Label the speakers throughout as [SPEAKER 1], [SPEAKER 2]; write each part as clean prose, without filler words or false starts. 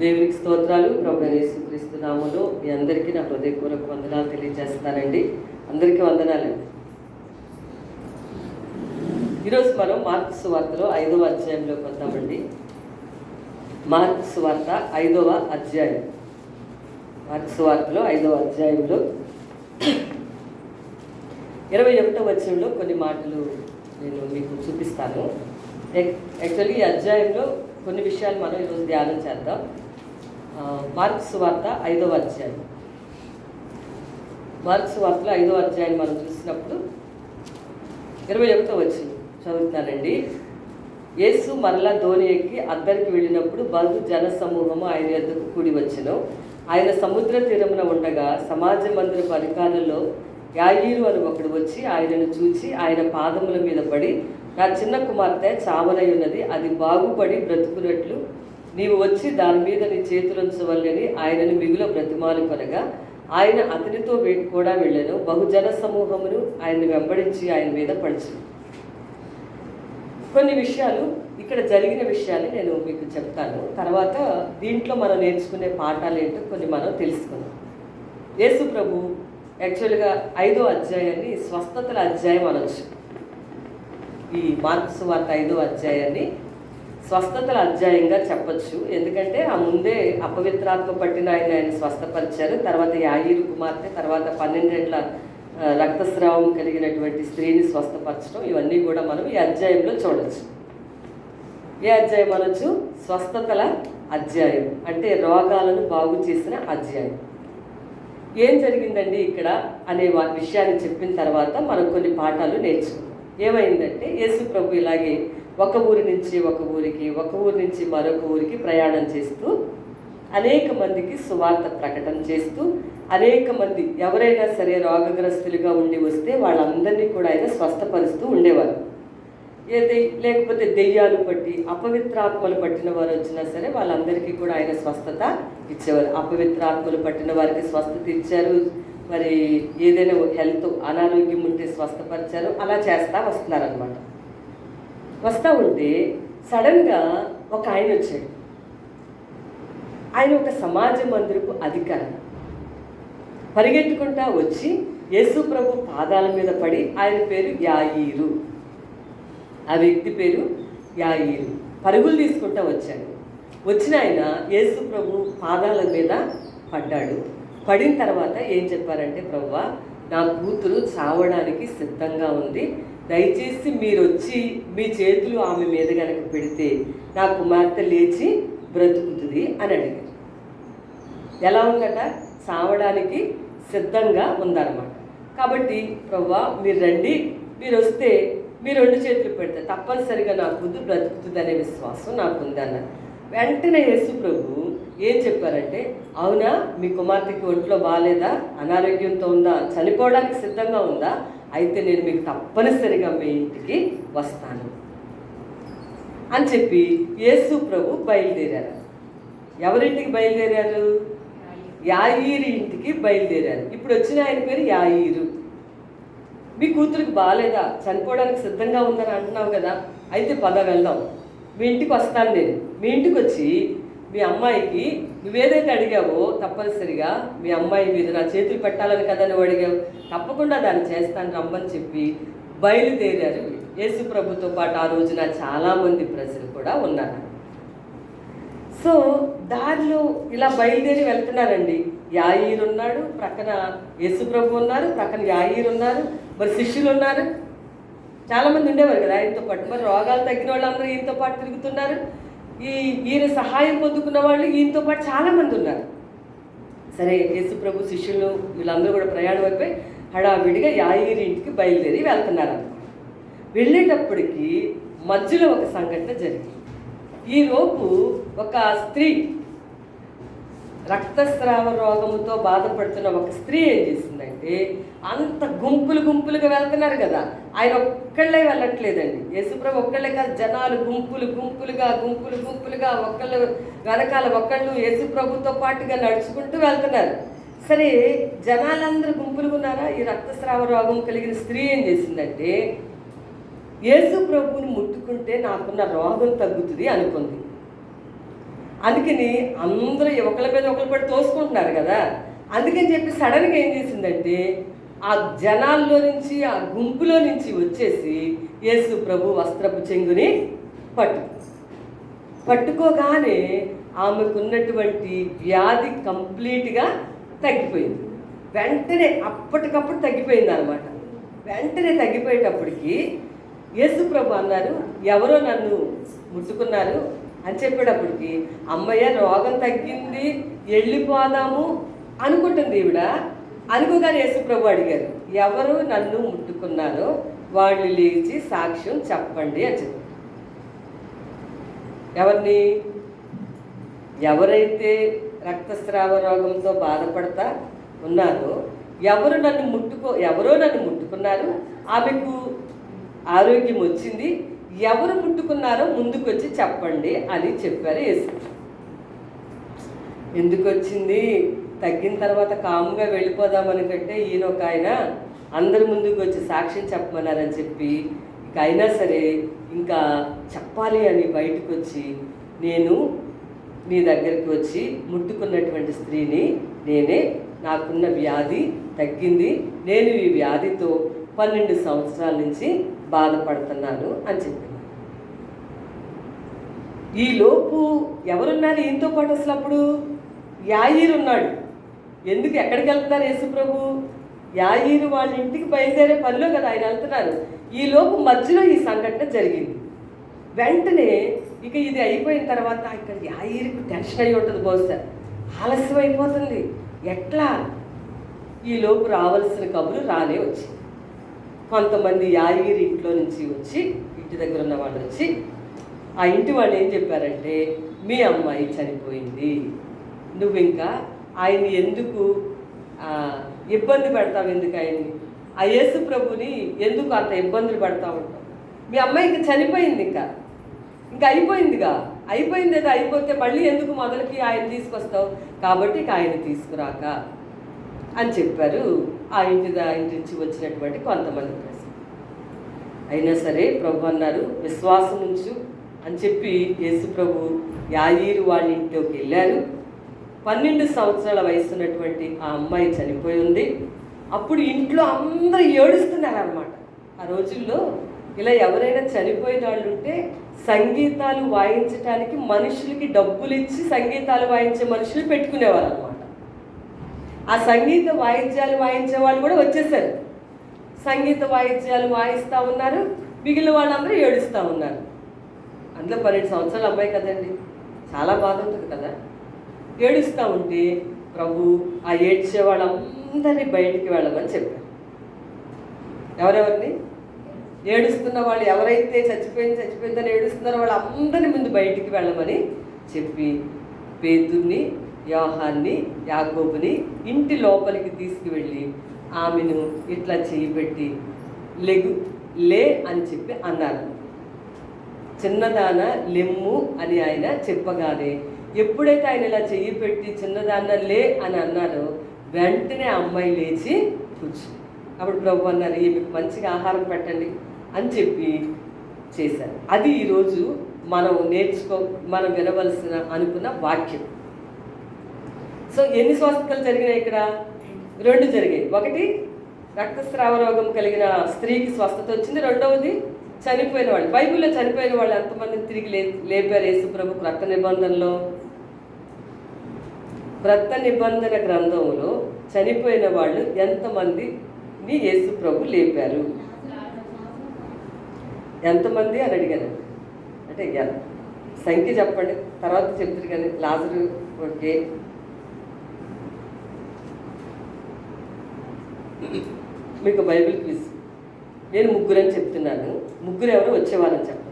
[SPEAKER 1] దేవునికి స్తోత్రాలు. ప్రభువైన యేసుక్రీస్తు నామములో మీ అందరికీ నా హృదయపూర్వక వందనాలు తెలియజేస్తానండి. అందరికీ వందనాలండి. ఈరోజు మనం మార్కు సువార్తలో 5వ అధ్యాయంలోకి వద్దామండి. మార్కు సువార్త 5వ అధ్యాయం. మార్కు సువార్తలో 5వ అధ్యాయంలో 21వ వచనంలో కొన్ని మాటలు నేను మీకు చూపిస్తాను. యాక్చువల్లీ ఈ అధ్యాయంలో కొన్ని విషయాలు మనం ఈరోజు ధ్యానం చేద్దాం. మార్కు సువార్త 5వ అధ్యాయం. మార్కు సువార్తలో 5వ అధ్యాయం మనం చూసినప్పుడు 21వ వచనం చదువుతున్నానండి. యేసు మరలా ధోని ఎక్కి అద్దరికి వెళ్ళినప్పుడు బహు జన సమూహము ఆయన యొద్దకు కూడి వచ్చెను. ఆయన సముద్ర తీరమున ఉండగా సమాజ మందిరపు అధికారులలో యాయీరు అని ఒకడు వచ్చి ఆయనను చూచి ఆయన పాదముల మీద పడి, నా చిన్న కుమార్తె చావనై ఉన్నది, అది బాగుపడి బ్రతుకున్నట్లు నీవు వచ్చి దాని మీద నీ చేతులుంచవల్లని ఆయనను మిగుల బ్రతిమాలు కొనగా ఆయన అతనితో కూడా వెళ్ళాను. బహుజన సమూహమును ఆయన్ని వెంబడించి ఆయన మీద పడుచు. కొన్ని విషయాలు ఇక్కడ జరిగిన విషయాన్ని నేను మీకు చెప్తాను. తర్వాత దీంట్లో మనం నేర్చుకునే పాఠాలు ఏంటో కొన్ని మనం తెలుసుకుందాం. యేసు ప్రభు యాక్చువల్గా 5వ అధ్యాయాన్ని స్వస్థతల అధ్యాయం అనొచ్చు. ఈ మార్కు సువార్త 5వ అధ్యాయాన్ని స్వస్థతల అధ్యాయంగా చెప్పచ్చు. ఎందుకంటే ఆ ముందే అపవిత్రాత్మ పట్టిన ఆయన స్వస్థపరిచారు. తర్వాత యాయీరు కుమార్తె, తర్వాత 12 ఏళ్ల రక్తస్రావం కలిగినటువంటి స్త్రీని స్వస్థపరచడం, ఇవన్నీ కూడా మనం ఈ అధ్యాయంలో చూడవచ్చు. ఏ అధ్యాయం అనొచ్చు? స్వస్థతల అధ్యాయం, అంటే రోగాలను బాగు చేసిన అధ్యాయం. ఏం జరిగిందండి ఇక్కడ అనే విషయాన్ని చెప్పిన తర్వాత మనం కొన్ని పాఠాలు నేర్చుకున్నాం. ఏమైందంటే యేసు ప్రభు ఇలాగే ఒక ఊరి నుంచి ఒక ఊరికి, ఒక ఊరి నుంచి మరొక ఊరికి ప్రయాణం చేస్తూ అనేక మందికి సువార్త ప్రకటన చేస్తూ, అనేక మంది ఎవరైనా సరే రోగగ్రస్తులుగా ఉండి వస్తే వాళ్ళందరినీ కూడా ఆయన స్వస్థపరుస్తూ ఉండేవారు. లేకపోతే దెయ్యాలు పట్టి అపవిత్రాత్మలు పట్టిన వారు వచ్చినా సరే వాళ్ళందరికీ కూడా ఆయన స్వస్థత ఇచ్చేవారు. అపవిత్రాత్మలు పట్టిన వారికి స్వస్థత ఇచ్చారు. మరి ఏదైనా హెల్త్ అనారోగ్యం ఉంటే స్వస్థపరిచారు. అలా చేస్తూ వస్తున్నారనమాట. వస్తూ ఉంటే సడన్గా ఒక ఆయన వచ్చాడు. ఆయన ఒక సమాజ మందిరపు అధికారి. పరిగెత్తుకుంటా వచ్చి యేసు ప్రభు పాదాల మీద పడి, ఆయన పేరు యాయీరు, ఆ వ్యక్తి పేరు యాయీరు, పరుగులు తీసుకుంటా వచ్చాడు. వచ్చిన ఆయన యేసు ప్రభు పాదాల మీద పడ్డాడు. పడిన తర్వాత ఏం చెప్పారంటే, ప్రభువా, నా కూతురు చావడానికి సిద్ధంగా ఉంది, దయచేసి మీరు వచ్చి మీ చేతులు ఆమె మీద కనుక పెడితే నా కుమార్తె లేచి బ్రతుకుతుంది అని అడిగారు. ఎలా ఉందట? చావడానికి సిద్ధంగా ఉందన్నమాట. కాబట్టి ప్రభువా, మీరు రండి, మీరు వస్తే మీరు 2 చేతులు పెడితే తప్పనిసరిగా నా కూతురు బ్రతుకుతుంది అనే విశ్వాసం నాకుందన్నారు. వెంటనే యేసు ప్రభు ఏం చెప్పారంటే, అవునా, మీ కుమార్తెకి ఒంట్లో బాగాలేదా, అనారోగ్యంతో ఉందా, చనిపోవడానికి సిద్ధంగా ఉందా, అయితే నేను మీకు తప్పనిసరిగా మీ ఇంటికి వస్తాను అని చెప్పి యేసు ప్రభు బయలుదేరారు. ఎవరింటికి బయలుదేరారు? యాయీరు ఇంటికి బయలుదేరారు. ఇప్పుడు వచ్చిన ఆయన పేరు యాయీరు. మీ కూతురికి బాగాలేదా, చనిపోవడానికి సిద్ధంగా ఉందని అంటున్నావు కదా, అయితే పద వెళ్దాం, మీ ఇంటికి వస్తాను నేను. మీ ఇంటికి వచ్చి మీ అమ్మాయికి నువ్వేదైతే అడిగావో తప్పనిసరిగా మీ అమ్మాయి మీద నా చేతులు పెట్టాలని కదా నువ్వు అడిగావు, తప్పకుండా దాన్ని చేస్తాను రమ్మని చెప్పి బయలుదేరారు. యేసు ప్రభుతో పాటు ఆ రోజున చాలామంది ప్రజలు కూడా ఉన్నారు. సో దారిలో ఇలా బయలుదేరి వెళ్తున్నారండి. యాయీరు ఉన్నాడు, ప్రక్కన యేసు ప్రభు ఉన్నారు, ప్రక్కన యాయీరు ఉన్నారు, మరి శిష్యులు ఉన్నారు, చాలామంది ఉండేవారు కదా ఆయనతో పాటు. మరి రోగాలు తగ్గిన వాళ్ళందరూ ఈయనతో పాటు తిరుగుతున్నారు. ఈయన సహాయం పొందుకున్న వాళ్ళు ఈయనతో పాటు చాలామంది ఉన్నారు. సరే, యేసు ప్రభు శిష్యులు వీళ్ళందరూ కూడా ప్రయాణం అయిపోయి హడావిడిగా యాయీరు ఇంటికి బయలుదేరి వెళ్తున్నారు. వెళ్ళేటప్పటికి మధ్యలో ఒక సంఘటన జరిగింది. ఈలోపు ఒక స్త్రీ, రక్తస్రావ రోగముతో బాధపడుతున్న ఒక స్త్రీ ఏం చేసిందంటే, అంత గుంపులుగా వెళ్తున్నారు కదా, ఆయన ఒక్కళ్ళే వెళ్ళట్లేదండి. యేసుప్రభు ఒక్కళ్ళే కాదు, జనాలు గుంపులుగా ఒక్కళ్ళు వెనకాల ఒకళ్ళు యేసుప్రభుతో పాటుగా నడుచుకుంటూ వెళ్తున్నారు. సరే, జనాలందరూ గుంపులుగా ఉన్నారా? ఈ రక్తస్రావ రోగం కలిగిన స్త్రీ ఏం చేసిందంటే, యేసు ప్రభువుని ముట్టుకుంటే నాకున్న రోగం తగ్గుతుంది అనుకుంది. అందుకని అందరూ ఒకరి మీద ఒకరు పడి తోసుకుంటున్నారు కదా. అందుకని చెప్పి సడన్గా ఏం చేసిందంటే ఆ జనాల్లో నుంచి, ఆ గుంపులో నుంచి వచ్చేసి యేసు ప్రభు వస్త్రపు చెంగుని పట్టుకోగానే ఆమెకున్నటువంటి వ్యాధి కంప్లీట్గా తగ్గిపోయింది. వెంటనే అప్పటికప్పుడు తగ్గిపోయింది అనమాట. వెంటనే తగ్గిపోయేటప్పటికి యేసు ప్రభు అన్నారు, ఎవరో నన్ను ముట్టుకున్నారు అని చెప్పేటప్పటికి అమ్మయ్య రోగం తగ్గింది, వెళ్ళిపోదాము అనుకుంటుంది ఈవిడ. అనుకోగానే యేసు ప్రభు అడిగారు, ఎవరు నన్ను ముట్టుకున్నారో వాళ్ళు లేచి సాక్ష్యం చెప్పండి అని చెప్పి. ఎవరైతే రక్తస్రావ రోగంతో బాధపడతా ఉన్నారో ఎవరో నన్ను ముట్టుకున్నారు, ఆమెకు ఆరోగ్యం వచ్చింది, ఎవరు ముట్టుకున్నారో ముందుకు వచ్చి చెప్పండి అని చెప్పారు యేసు. ఎందుకు వచ్చింది? తగ్గిన తర్వాత కాముగా వెళ్ళిపోదామనుకంటే ఈయన ఒక ఆయన అందరి ముందుకు వచ్చి సాక్ష్యం చెప్పమన్నారని చెప్పి ఇక అయినా సరే ఇంకా చెప్పాలి అని బయటకు వచ్చి, నేను నీ దగ్గరికి వచ్చి ముట్టుకున్నటువంటి స్త్రీని నేనే, నాకున్న వ్యాధి తగ్గింది, నేను ఈ వ్యాధితో 12 సంవత్సరాల నుంచి బాధపడుతున్నాను అని చెప్పింది. ఈలోపు ఎవరున్నారు ఈయనతో పాటు? అసలు అప్పుడు యాయీరు ఉన్నాడు. ఎందుకు ఎక్కడికి వెళ్తున్నారు యేసు ప్రభు? యాయీరు వాళ్ళ ఇంటికి బయలుదేరే పనిలో కదా ఆయన వెళ్తున్నారు. ఈలోపు మధ్యలో ఈ సంఘటన జరిగింది. వెంటనే ఇక ఇది అయిపోయిన తర్వాత ఇక్కడ యాయీరుకు టెన్షన్ అయి ఉంటుంది, బహుశా ఆలస్యం అయిపోతుంది, ఎట్లా? ఈలోపు రావాల్సిన కబురు రానే వచ్చింది. కొంతమంది యాయీరు ఇంట్లో నుంచి వచ్చి, ఇంటి దగ్గర ఉన్న వాళ్ళు వచ్చి, ఆ ఇంటి వాళ్ళు ఏం చెప్పారంటే, మీ అమ్మాయి చనిపోయింది, నువ్వు ఇంకా ఆయన్ని ఎందుకు ఇబ్బంది పెడతావు? ఎందుకు ఆయన్ని, ఆ యేసు ప్రభుని ఎందుకు అంత ఇబ్బందులు పెడతా ఉంటావు? మీ అమ్మాయి ఇంకా చనిపోయింది, ఇంకా అయిపోయిందిగా, అయిపోయింది ఏదో అయిపోతే మళ్ళీ ఎందుకు మొదలుకి ఆయన తీసుకొస్తావు? కాబట్టి ఇక ఆయన తీసుకురాక అని చెప్పారు ఆ ఇంటి నుంచి వచ్చినటువంటి కొంతమంది ప్రజలు. అయినా సరే ప్రభు అన్నారు, విశ్వాసం ఉంచు అని చెప్పి యేసు ప్రభు యాయీరు వాళ్ళ ఇంట్లోకి వెళ్ళారు. 12 సంవత్సరాల వయసు ఉన్నటువంటి ఆ అమ్మాయి చనిపోయి ఉంది. అప్పుడు ఇంట్లో అందరూ ఏడుస్తున్నారు అన్నమాట. ఆ రోజుల్లో ఇలా ఎవరైనా చనిపోయిన వాళ్ళు ఉంటే సంగీతాలు వాయించడానికి మనుషులకి డబ్బులు ఇచ్చి సంగీతాలు వాయించే మనుషులు పెట్టుకునేవారు అన్నమాట. ఆ సంగీత వాయిద్యాలు వాయించే వాళ్ళు కూడా వచ్చేసారు. సంగీత వాయిద్యాలు వాయిస్తూ ఉన్నారు, మిగిలిన వాళ్ళందరూ ఏడుస్తూ ఉన్నారు. అందులో 12 సంవత్సరాల అమ్మాయి కదండి, చాలా బాధ ఉంటుంది కదా. ఏడుస్తూ ఉంటే ప్రభు ఆ ఏడ్చే వాళ్ళందరినీ బయటికి వెళ్ళమని చెప్పారు. ఎవరెవరిని? ఏడుస్తున్న వాళ్ళు, ఎవరైతే చచ్చిపోయిందని ఏడుస్తున్నారో వాళ్ళందరి ముందు బయటికి వెళ్ళమని చెప్పి పేతుర్ని, యోహాన్ని, యాకోబుని ఇంటి లోపలికి తీసుకువెళ్ళి ఆమెను ఇట్లా చేయి పెట్టి లే అని చెప్పి అన్నారు. చిన్నదాన లెమ్ము అని ఆయన చెప్పగానే ఎప్పుడైతే ఆయన ఇలా చెయ్యి పెట్టి చిన్నదాన్న లే అని అన్నారో వెంటనే ఆ అమ్మాయి లేచి కూర్చుంది. అప్పుడు ప్రభు అన్నారు, ఈమెకు మంచిగా ఆహారం పెట్టండి అని చెప్పి చేశారు. అది ఈరోజు మనం వినవలసిన అనుకున్న వాక్యం. సో ఎన్ని స్వస్థతలు జరిగినాయి ఇక్కడ? 2 జరిగాయి. ఒకటి రక్తస్రావ రోగం కలిగిన స్త్రీకి స్వస్థత వచ్చింది. రెండవది చనిపోయిన వాళ్ళు. బైబిల్లో చనిపోయిన వాళ్ళు ఎంతమందిని తిరిగి లేపారు యేసు ప్రభు? క్రొత్త నిబంధన గ్రంథంలో చనిపోయిన వాళ్ళు ఎంతమందిని యేసు ప్రభు లేపారు? ఎంతమంది అని అడిగారు. అంటే సంఖ్య చెప్పండి, తర్వాత చెప్తారు. కానీ లాజరు ఓకే, మీకు బైబిల్ క్విజ్. నేను 3 అని చెప్తున్నాను, 3 ఎవరో వచ్చేవాళ్ళని చెప్పండి.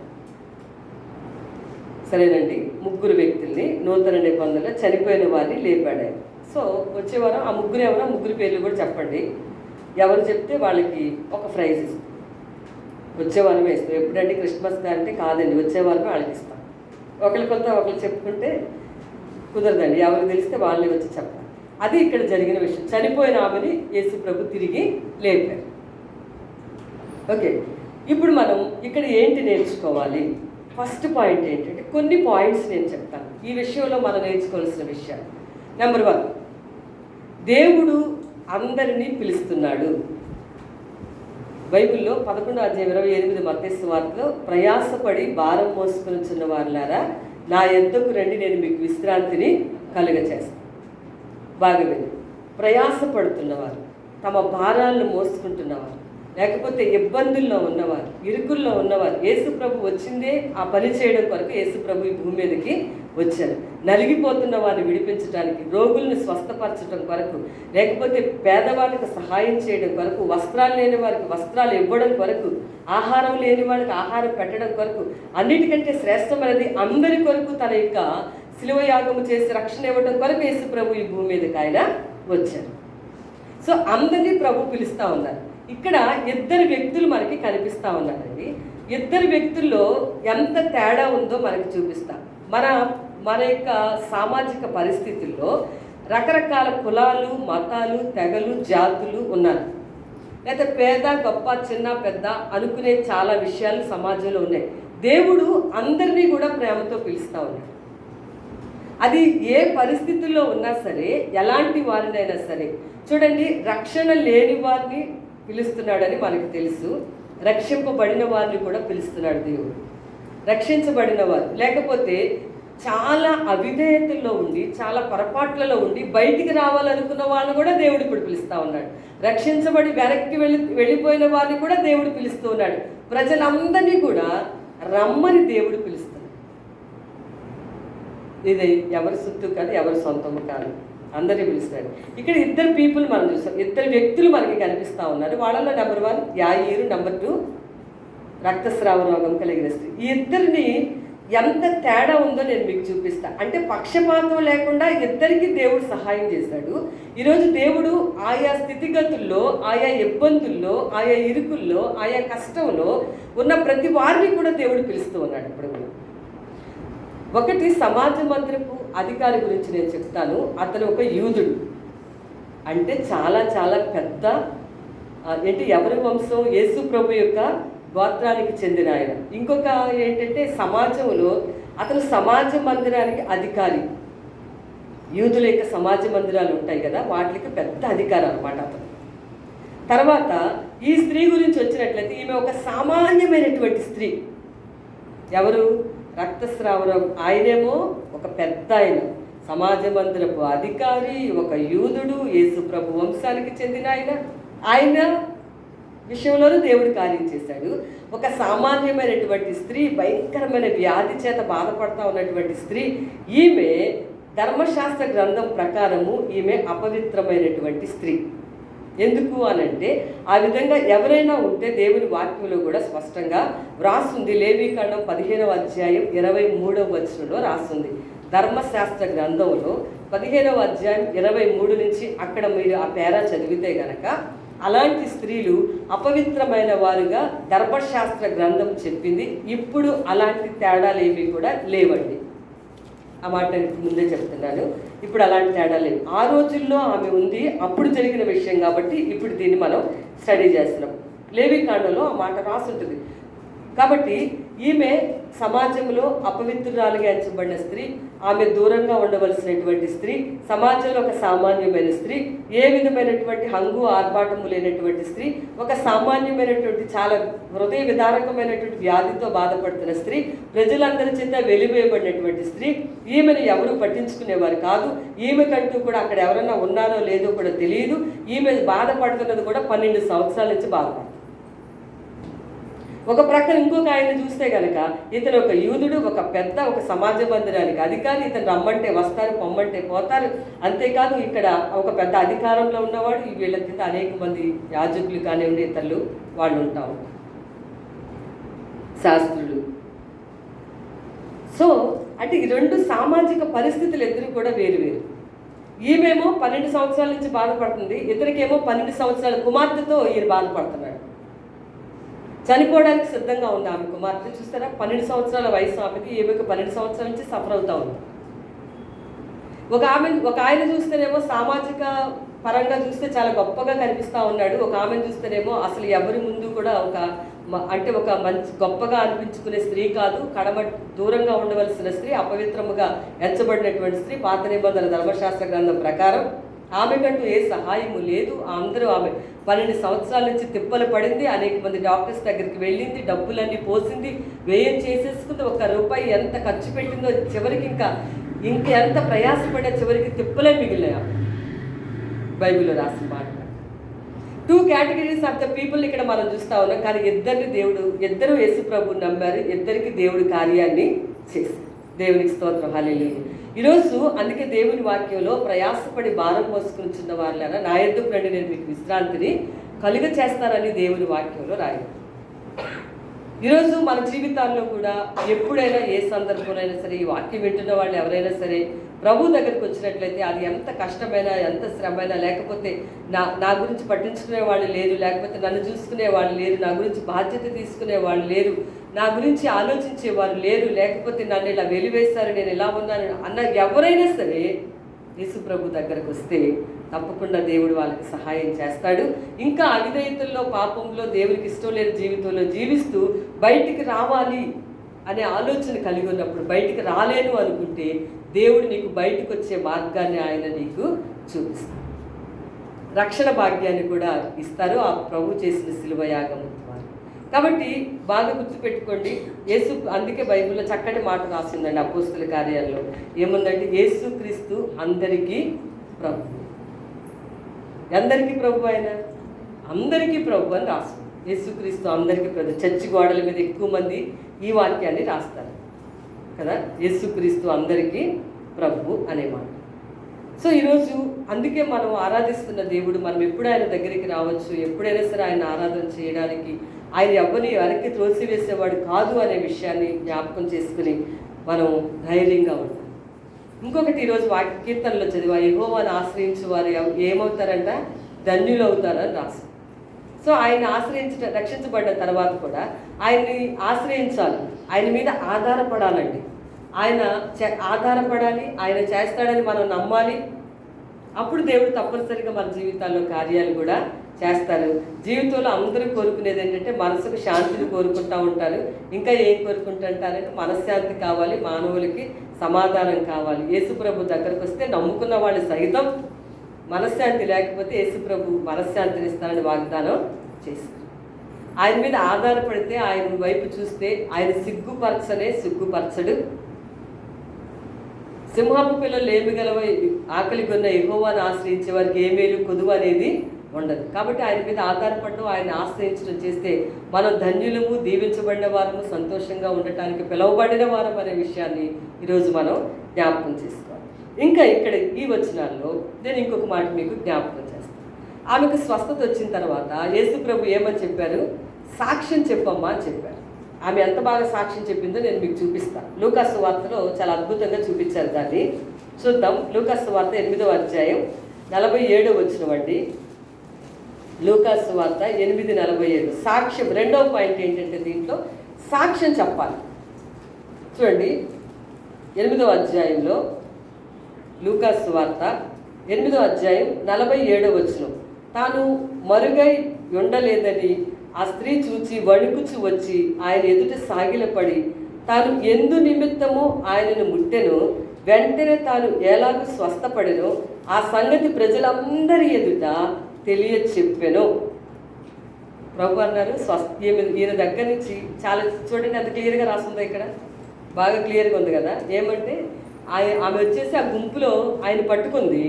[SPEAKER 1] సరేనండి, 3 వ్యక్తుల్ని నూతన నిబంధనలో చనిపోయిన వారిని లేపాడు. సో వచ్చేవారం ఆ 3 ఎవరో 3 పేర్లు కూడా చెప్పండి. ఎవరు చెప్తే వాళ్ళకి ఒక ప్రైజ్ ఇస్తాం. వచ్చేవారమే ఇస్తాం. ఎప్పుడంటే క్రిస్మస్ అంటే కాదండి, వచ్చేవారమే వాళ్ళకి ఇస్తాం. ఒకరికొంత ఒకరు చెప్పుకుంటే కుదరదండి. ఎవరు తెలిస్తే వాళ్ళని వచ్చి చెప్పాలి. అది ఇక్కడ జరిగిన విషయం. చనిపోయిన ఆమెని యేసు ప్రభు తిరిగి లేపారు. ఓకే, ఇప్పుడు మనం ఇక్కడ ఏంటి నేర్చుకోవాలి? ఫస్ట్ పాయింట్ ఏంటంటే, కొన్ని పాయింట్స్ నేను చెప్తాను. ఈ విషయంలో మనం నేర్చుకోవాల్సిన విషయాలు. నెంబర్ 1, దేవుడు అందరినీ పిలుస్తున్నాడు. బైబిల్లో 11:28 మత్తయి సువార్తలో, ప్రయాసపడి భారం మోసుకొనుచున్న వారులారా నా యొద్దకు రండి, నేను మీకు విశ్రాంతిని కలుగచేస్తాను. బాగా విని, ప్రయాసపడుతున్నవారు, తమ భారాలను మోసుకుంటున్నవారు, లేకపోతే ఇబ్బందుల్లో ఉన్నవారు, ఇరుకుల్లో ఉన్నవారు, యేసుప్రభు వచ్చిందే ఆ పని చేయడం కొరకు. యేసుప్రభు ఈ భూమి మీదకి వచ్చారు. నలిగిపోతున్న వారిని విడిపించడానికి, రోగుల్ని స్వస్థపరచడం కొరకు, లేకపోతే పేదవాళ్ళకి సహాయం చేయడం కొరకు, వస్త్రాలు లేని వారికి వస్త్రాలు ఇవ్వడం కొరకు, ఆహారం లేని వారికి ఆహారం పెట్టడం కొరకు, అన్నిటికంటే శ్రేష్టమైనది అందరి కొరకు తన యొక్క శిలువ యాగము చేసి రక్షణ ఇవ్వడం కొరకు యేసుప్రభు ఈ భూమి మీదకి ఆయన వచ్చారు. సో అందరినీ ప్రభు పిలుస్తూ ఉన్నారు. ఇక్కడ 2 వ్యక్తులు మనకి కనిపిస్తూ ఉన్నారండి. 2 వ్యక్తుల్లో ఎంత తేడా ఉందో మనకి చూపిస్తాం. మన యొక్క సామాజిక పరిస్థితుల్లో రకరకాల కులాలు, మతాలు, తెగలు, జాతులు ఉన్నారు. లేదా పేద గొప్ప, చిన్న పెద్ద అనుకునే చాలా విషయాలు సమాజంలో ఉన్నాయి. దేవుడు అందరినీ కూడా ప్రేమతో పిలుస్తూ ఉన్నాడు. అది ఏ పరిస్థితుల్లో ఉన్నా సరే, ఎలాంటి వారినైనా సరే. చూడండి, రక్షణ లేని వారిని పిలుస్తున్నాడని మనకు తెలుసు. రక్షింపబడిన వారిని కూడా పిలుస్తున్నాడు దేవుడు. రక్షించబడిన వారు, లేకపోతే చాలా అవిధేయతల్లో ఉండి, చాలా పొరపాట్లలో ఉండి బయటికి రావాలనుకున్న వాళ్ళని కూడా దేవుడు ఇప్పుడు పిలుస్తూ ఉన్నాడు. రక్షించబడి వెనక్కి వెళ్ళిపోయిన వారిని కూడా దేవుడు పిలుస్తూ ఉన్నాడు. ప్రజలందరినీ కూడా రమ్మని దేవుడు పిలుస్తున్నాడు. ఇది ఎవరి సొత్తు కాదు, ఎవరి సొంతము కాదు, అందరినీ పిలుస్తాడు. ఇక్కడ 2 పీపుల్ మనం చూస్తాం. 2 వ్యక్తులు మనకి కనిపిస్తూ ఉన్నారు. వాళ్ళలో నెంబర్ 1 యాయీరు, నెంబర్ 2 రక్తస్రావ రోగం కలిగిన స్త్రీ. ఈ 2ని ఎంత తేడా ఉందో నేను మీకు చూపిస్తా. అంటే పక్షపాతం లేకుండా 2కి దేవుడు సహాయం చేశాడు. ఈరోజు దేవుడు ఆయా స్థితిగతుల్లో, ఆయా ఇబ్బందుల్లో, ఆయా ఇరుకుల్లో, ఆయా కష్టంలో ఉన్న ప్రతి వారిని కూడా దేవుడు పిలుస్తూ ఉన్నాడు. ఇప్పుడు ఒకటి సమాజ మందిరపు అధికారి గురించి నేను చెప్తాను. అతను ఒక యూదుడు. అంటే చాలా చాలా పెద్ద ఎవరి వంశం? యేసు ప్రభు యొక్క గోత్రానికి చెందిన ఆయన. ఇంకొక ఏంటంటే సమాజంలో అతను సమాజ మందిరానికి అధికారి. యూదుల యొక్క సమాజ మందిరాలు ఉంటాయి కదా, వాటికి పెద్ద అధికారం అన్నమాట అతను. తర్వాత ఈ స్త్రీ గురించి వచ్చినట్లయితే, ఈమె ఒక సామాన్యమైనటువంటి స్త్రీ. ఎవరు? రక్తస్రావ రోగం. ఆయనేమో ఒక పెద్ద ఆయన, సమాజ మందిరపు అధికారి, ఒక యూదుడు, యేసు ప్రభు వంశానికి చెందిన ఆయన విషయంలోనూ దేవుడు కార్యం చేశాడు. ఒక సామాన్యమైనటువంటి స్త్రీ, భయంకరమైన వ్యాధి చేత బాధపడతా ఉన్నటువంటి స్త్రీ. ఈమె ధర్మశాస్త్ర గ్రంథం ప్రకారము ఈమె అపవిత్రమైనటువంటి స్త్రీ. ఎందుకు అనంటే, ఆ విధంగా ఎవరైనా ఉంటే దేవుని వాక్యంలో కూడా స్పష్టంగా వ్రాస్తుంది. లేవీకాండం 15:23 రాస్తుంది. ధర్మశాస్త్ర గ్రంథంలో 15:23 నుంచి అక్కడ మీరు ఆ పేరా చదివితే గనక, అలాంటి స్త్రీలు అపవిత్రమైన వారుగా ధర్మశాస్త్ర గ్రంథం చెప్పింది. ఇప్పుడు అలాంటి తేడాలు ఏవి కూడా లేవండి. ఆ మాట ముందే చెప్తున్నాను. ఇప్పుడు అలాంటి తేడా లేవు. ఆ రోజుల్లో ఆమె ఉంది, అప్పుడు జరిగిన విషయం కాబట్టి ఇప్పుడు దీన్ని మనం స్టడీ చేస్తున్నాం. లేవీకాండంలో ఆ మాట రాసుంటుంది. కాబట్టి ఈమె సమాజంలో అపవిత్రురాలుగా ఎంచబడిన స్త్రీ, ఆమె దూరంగా ఉండవలసినటువంటి స్త్రీ, సమాజంలో ఒక సామాన్యమైన స్త్రీ, ఏ విధమైనటువంటి హంగు ఆర్భాటము లేనటువంటి స్త్రీ, ఒక సామాన్యమైనటువంటి చాలా హృదయ విదారకమైనటువంటి వ్యాధితో బాధపడుతున్న స్త్రీ, ప్రజలందరి చేత వెలివేయబడినటువంటి స్త్రీ. ఈమెను ఎవరు పట్టించుకునేవారు కాదు. ఈమెకంటూ కూడా అక్కడ ఎవరన్నా ఉన్నారో లేదో కూడా తెలియదు. ఈమె బాధపడుతున్నది కూడా 12 సంవత్సరాల నుంచి బాధపడుతుంది. ఒక ప్రక్కన ఇంకొక ఆయన చూస్తే కనుక, ఇతను ఒక యూదుడు, ఒక పెద్ద, ఒక సమాజ మందిరానికి అధికారి. ఇతను రమ్మంటే వస్తారు, పొమ్మంటే పోతారు. అంతేకాదు ఇక్కడ ఒక పెద్ద అధికారంలో ఉన్నవాడు. వీళ్ళ కింద అనేక మంది యాజకులు కానివ్వండి, ఇతరులు వాళ్ళు ఉంటారు, శాస్త్రులు. సో అంటే ఈ 2 సామాజిక పరిస్థితులు ఇద్దరు కూడా వేరు వేరు. ఈమెమో 12 సంవత్సరాల నుంచి బాధపడుతుంది, ఇతనికేమో 12 సంవత్సరాల కుమార్తెతో ఈయన బాధపడుతున్నాడు. చనిపోవడానికి సిద్ధంగా ఉంది ఆమె కుమార్తె. చూస్తారా, 12 సంవత్సరాల వయసు ఆమెకి. ఈమెకు 12 సంవత్సరాల నుంచి సఫర్ అవుతా ఉంది. ఒక ఆయన చూస్తేనేమో సామాజిక పరంగా చూస్తే చాలా గొప్పగా కనిపిస్తూ ఉన్నాడు. ఒక ఆమెను చూస్తేనేమో అసలు ఎవరి ముందు కూడా ఒక అంటే ఒక మంచి గొప్పగా అనిపించుకునే స్త్రీ కాదు, దూరంగా ఉండవలసిన స్త్రీ, అపవిత్రముగా ఎంచబడినటువంటి స్త్రీ. పాత నిబంధన ధర్మశాస్త్ర గ్రంథం ప్రకారం ఆమెకంటూ ఏ సహాయము లేదు. అందరూ ఆమె 12 సంవత్సరాల నుంచి తిప్పలు పడింది, అనేక మంది డాక్టర్స్ దగ్గరికి వెళ్ళింది, డబ్బులన్నీ పోసింది, వ్యయం చేసేసుకుంది. ₹1 ఎంత ఖర్చు పెట్టిందో చివరికి ఇంకెంత ప్రయాసపడే చివరికి తిప్పలే మిగిలినాయి. బైబిల్లో రాసిన మాట. 2 కేటగిరీస్ ఆఫ్ ద పీపుల్ ఇక్కడ మనం చూస్తా ఉన్నాం. కానీ ఇద్దరు యేసు ప్రభువుని నమ్మారు, ఇద్దరికి దేవుడి కార్యాన్ని చేశారు. దేవునికి స్తోత్రం, హల్లెలూయా. ఈరోజు అందుకే దేవుని వాక్యంలో ప్రయాసపడి భారం మోసుకుంటున్న వాళ్ళైనా నా యొద్దకు రండి, నేను మీకు విశ్రాంతిని కలుగ చేస్తానని దేవుని వాక్యంలో రాయాలి. ఈరోజు మన జీవితాల్లో కూడా ఎప్పుడైనా ఏ సందర్భంలో సరే ఈ వాక్యం వింటున్న వాళ్ళు ఎవరైనా సరే ప్రభు దగ్గరికి వచ్చినట్లయితే అది ఎంత కష్టమైనా ఎంత శ్రమైనా, లేకపోతే నా గురించి పట్టించుకునే వాళ్ళు లేరు, లేకపోతే నన్ను చూసుకునే వాళ్ళు లేరు, నా గురించి బాధ్యత తీసుకునే వాళ్ళు లేరు, నా గురించి ఆలోచించే వాళ్ళు లేరు, లేకపోతే నన్ను ఇలా వెలివేశారు, నేను ఇలా ఉన్నాను అన్న ఎవరైనా సరే యేసు ప్రభు దగ్గరకు వస్తే తప్పకుండా దేవుడు వాళ్ళకి సహాయం చేస్తాడు. ఇంకా అవిధేయతల్లో, పాపంలో, దేవునికి ఇష్టం లేని జీవితంలో జీవిస్తూ బయటికి రావాలి అనే ఆలోచన కలిగి ఉన్నప్పుడు, బయటికి రాలేను అనుకుంటే దేవుడు నీకు బయటకు వచ్చే మార్గాన్ని ఆయన నీకు చూపిస్తాడు. రక్షణ భాగ్యాన్ని కూడా ఇస్తారు ఆ ప్రభు చేసిన శిలువ యాగం ద్వారా. కాబట్టి బాగా గుర్తుపెట్టుకోండి, అందుకే బైబిల్లో చక్కటి మాట రాసిందండి అపోస్తుల కార్యాల్లో. ఏముందంటే యేసుక్రీస్తు అందరికీ ప్రభు. అందరికీ ప్రభు ఆయన, అందరికీ ప్రభు అని రాస్తుంది. యేసుక్రీస్తు అందరికీ ప్రభు. చర్చి గోడల మీద ఎక్కువ మంది ఈ వాక్యాన్ని రాస్తారు కదా, యేసుక్రీస్తు అందరికీ ప్రభు అనే మాట. సో ఈరోజు అందుకే మనం ఆరాధిస్తున్న దేవుడు, మనం ఎప్పుడు ఆయన దగ్గరికి రావచ్చు, ఎప్పుడైనా సరే ఆయన ఆరాధన చేయడానికి, ఆయన ఎవరిని వెనక్కి త్రోసివేసేవాడు కాదు అనే విషయాన్ని జ్ఞాపకం చేసుకుని మనం ధైర్యంగా ఉంటాం. ఇంకొకటి ఈరోజు కీర్తనలో చదివా, యెహోవాను ఆశ్రయించు వారు ఏమవుతారంట, ధన్యులు అవుతారని రాసి. సో ఆయన రక్షించబడిన తర్వాత కూడా ఆయన్ని ఆశ్రయించాలి, ఆయన మీద ఆధారపడాలండి. ఆయన ఆధారపడాలి, ఆయన చేస్తాడని మనం నమ్మాలి. అప్పుడు దేవుడు తప్పనిసరిగా మన జీవితాల్లో కార్యాలు కూడా చేస్తారు. జీవితంలో అందరూ కోరుకునేది ఏంటంటే మనసుకు శాంతిని కోరుకుంటూ ఉంటారు. ఇంకా ఏం కోరుకుంటుంటారంటే మనశ్శాంతి కావాలి, మానవులకి సమాధానం కావాలి. యేసుప్రభు దగ్గరకు వస్తే నమ్ముకున్న వాళ్ళు సహితం మనశ్శాంతి లేకపోతే యేసుప్రభు మనశ్శాంతిని ఇస్తానని వాగ్దానం చేశారు. ఆయన మీద ఆధారపడితే, ఆయన వైపు చూస్తే ఆయన సిగ్గుపరచడు. సింహపు పిల్లలు ఏమి గలవై ఆకలి కొన్న యెహోవాను ఆశ్రయించే వారికి ఏ మేలు కొదువు అనేది ఉండదు. కాబట్టి ఆయన మీద ఆధారపడడం, ఆయన ఆశ్రయించడం చేస్తే మనం ధన్యులము, దీవించబడిన వారము, సంతోషంగా ఉండటానికి పిలువబడిన వారం అనే విషయాన్ని ఈరోజు మనం జ్ఞాపకం చేసుకోవాలి. ఇంకా ఇక్కడ ఈ వచనాల్లో నేను ఇంకొక మాట మీకు జ్ఞాపకం చేస్తాను. ఆమెకు స్వస్థత వచ్చిన తర్వాత యేసు ప్రభు ఏమని చెప్పారు, సాక్ష్యం చెప్పమ్మా అని చెప్పారు. ఆమె ఎంత బాగా సాక్ష్యం చెప్పిందో నేను మీకు చూపిస్తాను. లూకా సువార్తలో చాలా అద్భుతంగా చూపించారు దాన్ని. చూద్దాం. లూకా సువార్త 8వ అధ్యాయం 47వ వచనం. లూకా సువార్త 8:47. సాక్ష్యం. రెండవ పాయింట్ ఏంటంటే దీంట్లో సాక్ష్యం చెప్పాలి. చూడండి, 8వ అధ్యాయంలో లూకా సువార్త 8వ అధ్యాయం 47వ వచనం. తాను మరుగై ఉండలేదని ఆ స్త్రీ చూచి వణుకుచు వచ్చి ఆయన ఎదుట సాగిలపడి తాను ఎందు నిమిత్తము ఆయనను ముట్టెను, వెంటనే తాను ఎలాగూ స్వస్థపడెనో ఆ సంగతి ప్రజలందరి ఎదుట తెలియచెప్పెను. ప్రభు అన్నారు ఈయన దగ్గర నుంచి చాలా చూడండి ఎంత క్లియర్గా రాస్తుందో ఇక్కడ, బాగా క్లియర్గా ఉంది కదా. ఏమంటే ఆమె వచ్చేసి ఆ గుంపులో ఆయన పట్టుకుంది.